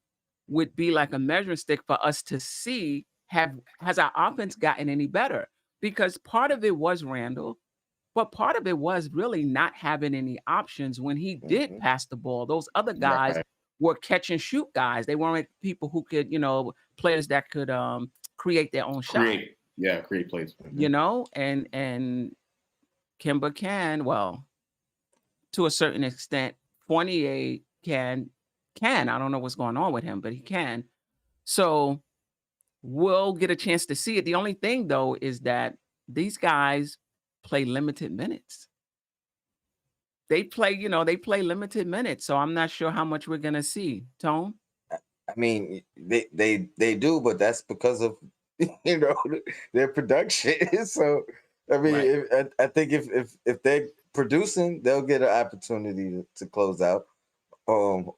would be like a measuring stick for us to see has our offense gotten any better? Because part of it was Randle, but part of it was really not having any options when he did pass the ball. Those other guys were catch and shoot guys. They weren't people who could, players that could create their own shot. Create plays. And Kemba can, well, to a certain extent. Fournier can. I don't know what's going on with him, but he can. So we'll get a chance to see it. The only thing, though, is that these guys play limited minutes. They play limited minutes. So I'm not sure how much we're gonna see. Tone? I mean, they do, but that's because of their production. So I mean, I think if they're producing, they'll get an opportunity to close out. And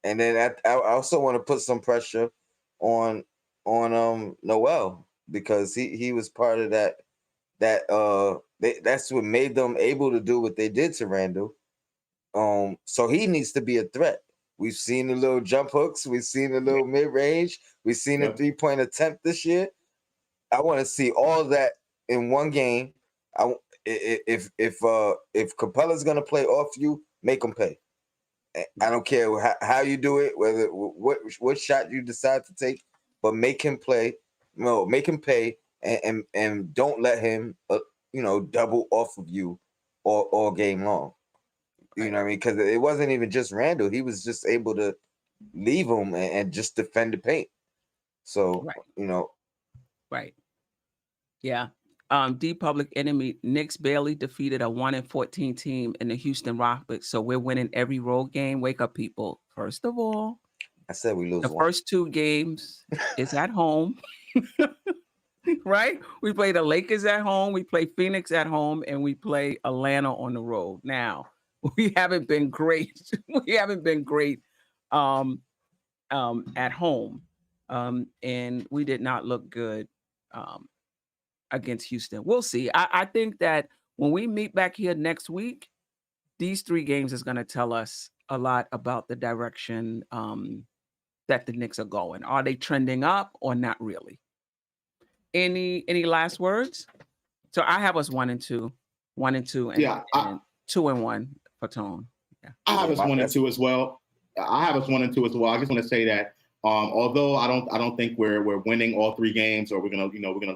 then I also want to put some pressure on Noel because he was part of that's what made them able to do what they did to Randle. So he needs to be a threat. We've seen the little jump hooks, we've seen the little mid range, we've seen a 3-point attempt this year. I want to see all that in one game. If Capella's gonna play off you, make him pay. I don't care how you do it, whether what shot you decide to take, but make him play. No, make him pay, and don't let him double off of you all game long. You know what I mean? Because it wasn't even just Randle; he was just able to leave him and just defend the paint. So Right. Yeah. D Public Enemy, Knicks barely defeated a 1-14 team in the Houston Rockets, so we're winning every road game. Wake up, people. First of all, I said we lose the one. first 2 games is at home. Right? We play the Lakers at home, we play Phoenix at home, and we play Atlanta on the road. Now, we haven't been great. We haven't been great at home. And we did not look good against Houston. We'll see. I think that when we meet back here next week, these 3 games is going to tell us a lot about the direction that the Knicks are going. Are they trending up or not really? Any last words? So I have us 1-2, and 2-1 for Tone. Yeah. I have us 1-2 as well. I just want to say that although I don't think we're winning all 3 games, or we're gonna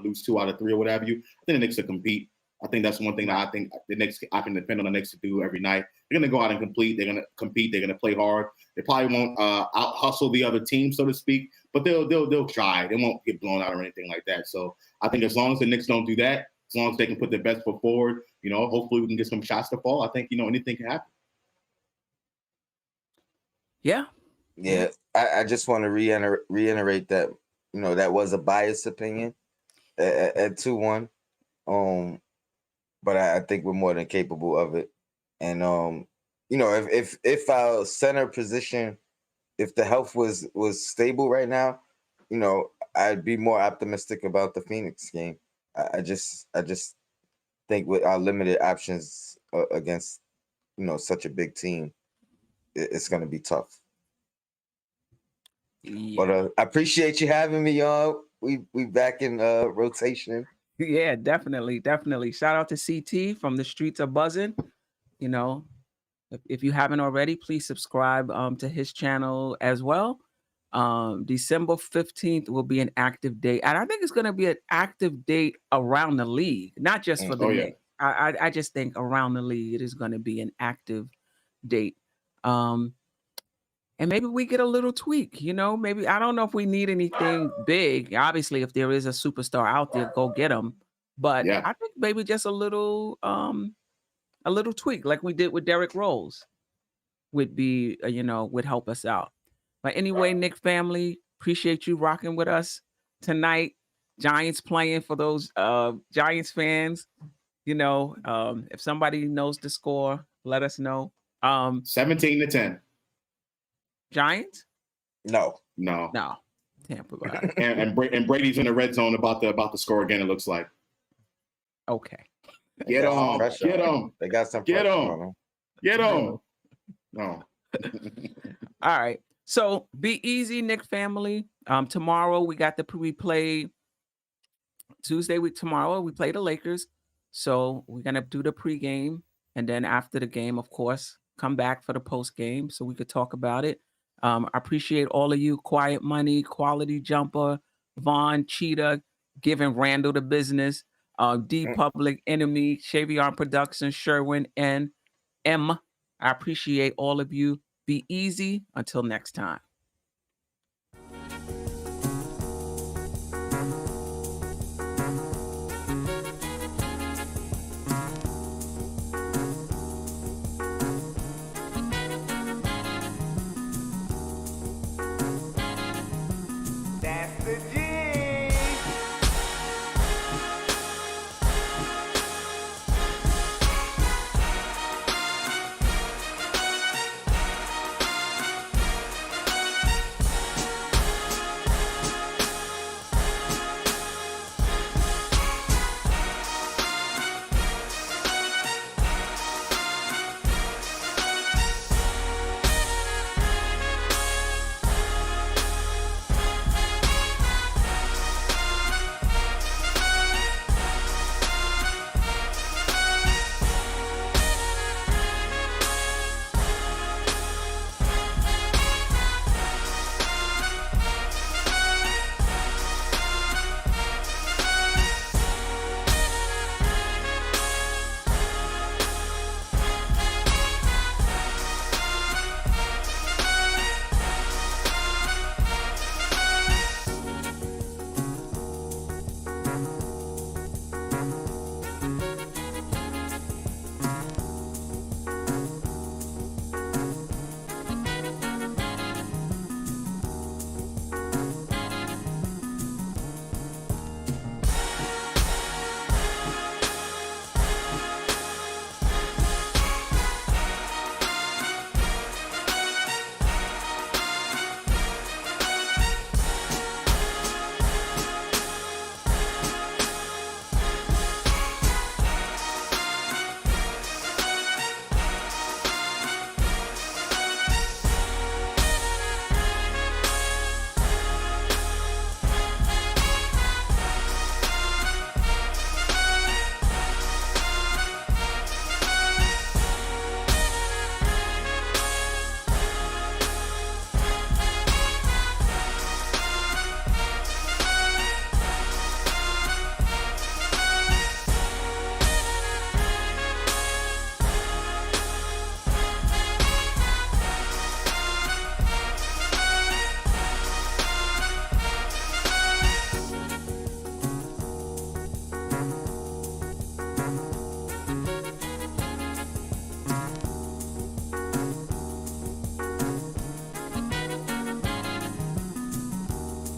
lose 2 out of 3 or whatever. I think the Knicks will compete. I think that's one thing that I think the Knicks, I can depend on the Knicks to do every night. They're gonna go out and compete. They're gonna compete. They're gonna play hard. They probably won't out hustle the other team, so to speak, but they'll try. They won't get blown out or anything like that. So I think as long as the Knicks don't do that, as long as they can put their best foot forward, hopefully we can get some shots to fall. I think anything can happen. Yeah. Yeah, I just want to reiterate that that was a biased opinion at 2-1, but I think we're more than capable of it. And if our center position, if the health was stable right now, I'd be more optimistic about the Phoenix game. I just think with our limited options against such a big team, it's going to be tough. Yeah. But I appreciate you having me, y'all. We back in rotation. Yeah, definitely. Shout out to CT from the streets of buzzing. If you haven't already, please subscribe to his channel as well. December 15th will be an active date, and I think it's going to be an active date around the league, not just for the Knicks. I just think around the league it is going to be an active date. And maybe we get a little tweak, maybe, I don't know if we need anything big. Obviously, if there is a superstar out there, go get them. But Yeah. I think maybe just a little tweak like we did with Derrick Rose would be, would help us out. But anyway, Knick family, appreciate you rocking with us tonight. Giants playing for those Giants fans. If somebody knows the score, let us know. 17-10. Giants? No. Tampa Bay. and Brady's in the red zone about to score again, it looks like. Okay. Get on. They got some Get pressure on. them. Get on. No. All right. So be easy, Knick family. Tomorrow we play Tuesday week. Tomorrow we play the Lakers. So we're gonna do the pregame, and then after the game, of course, come back for the post game so we could talk about it. I appreciate all of you. Quiet Money, Quality Jumper, Vaughn, Cheetah, giving Randle the business. D Public Enemy, Shavion Productions, Sherwin, and M. I appreciate all of you. Be easy. Until next time.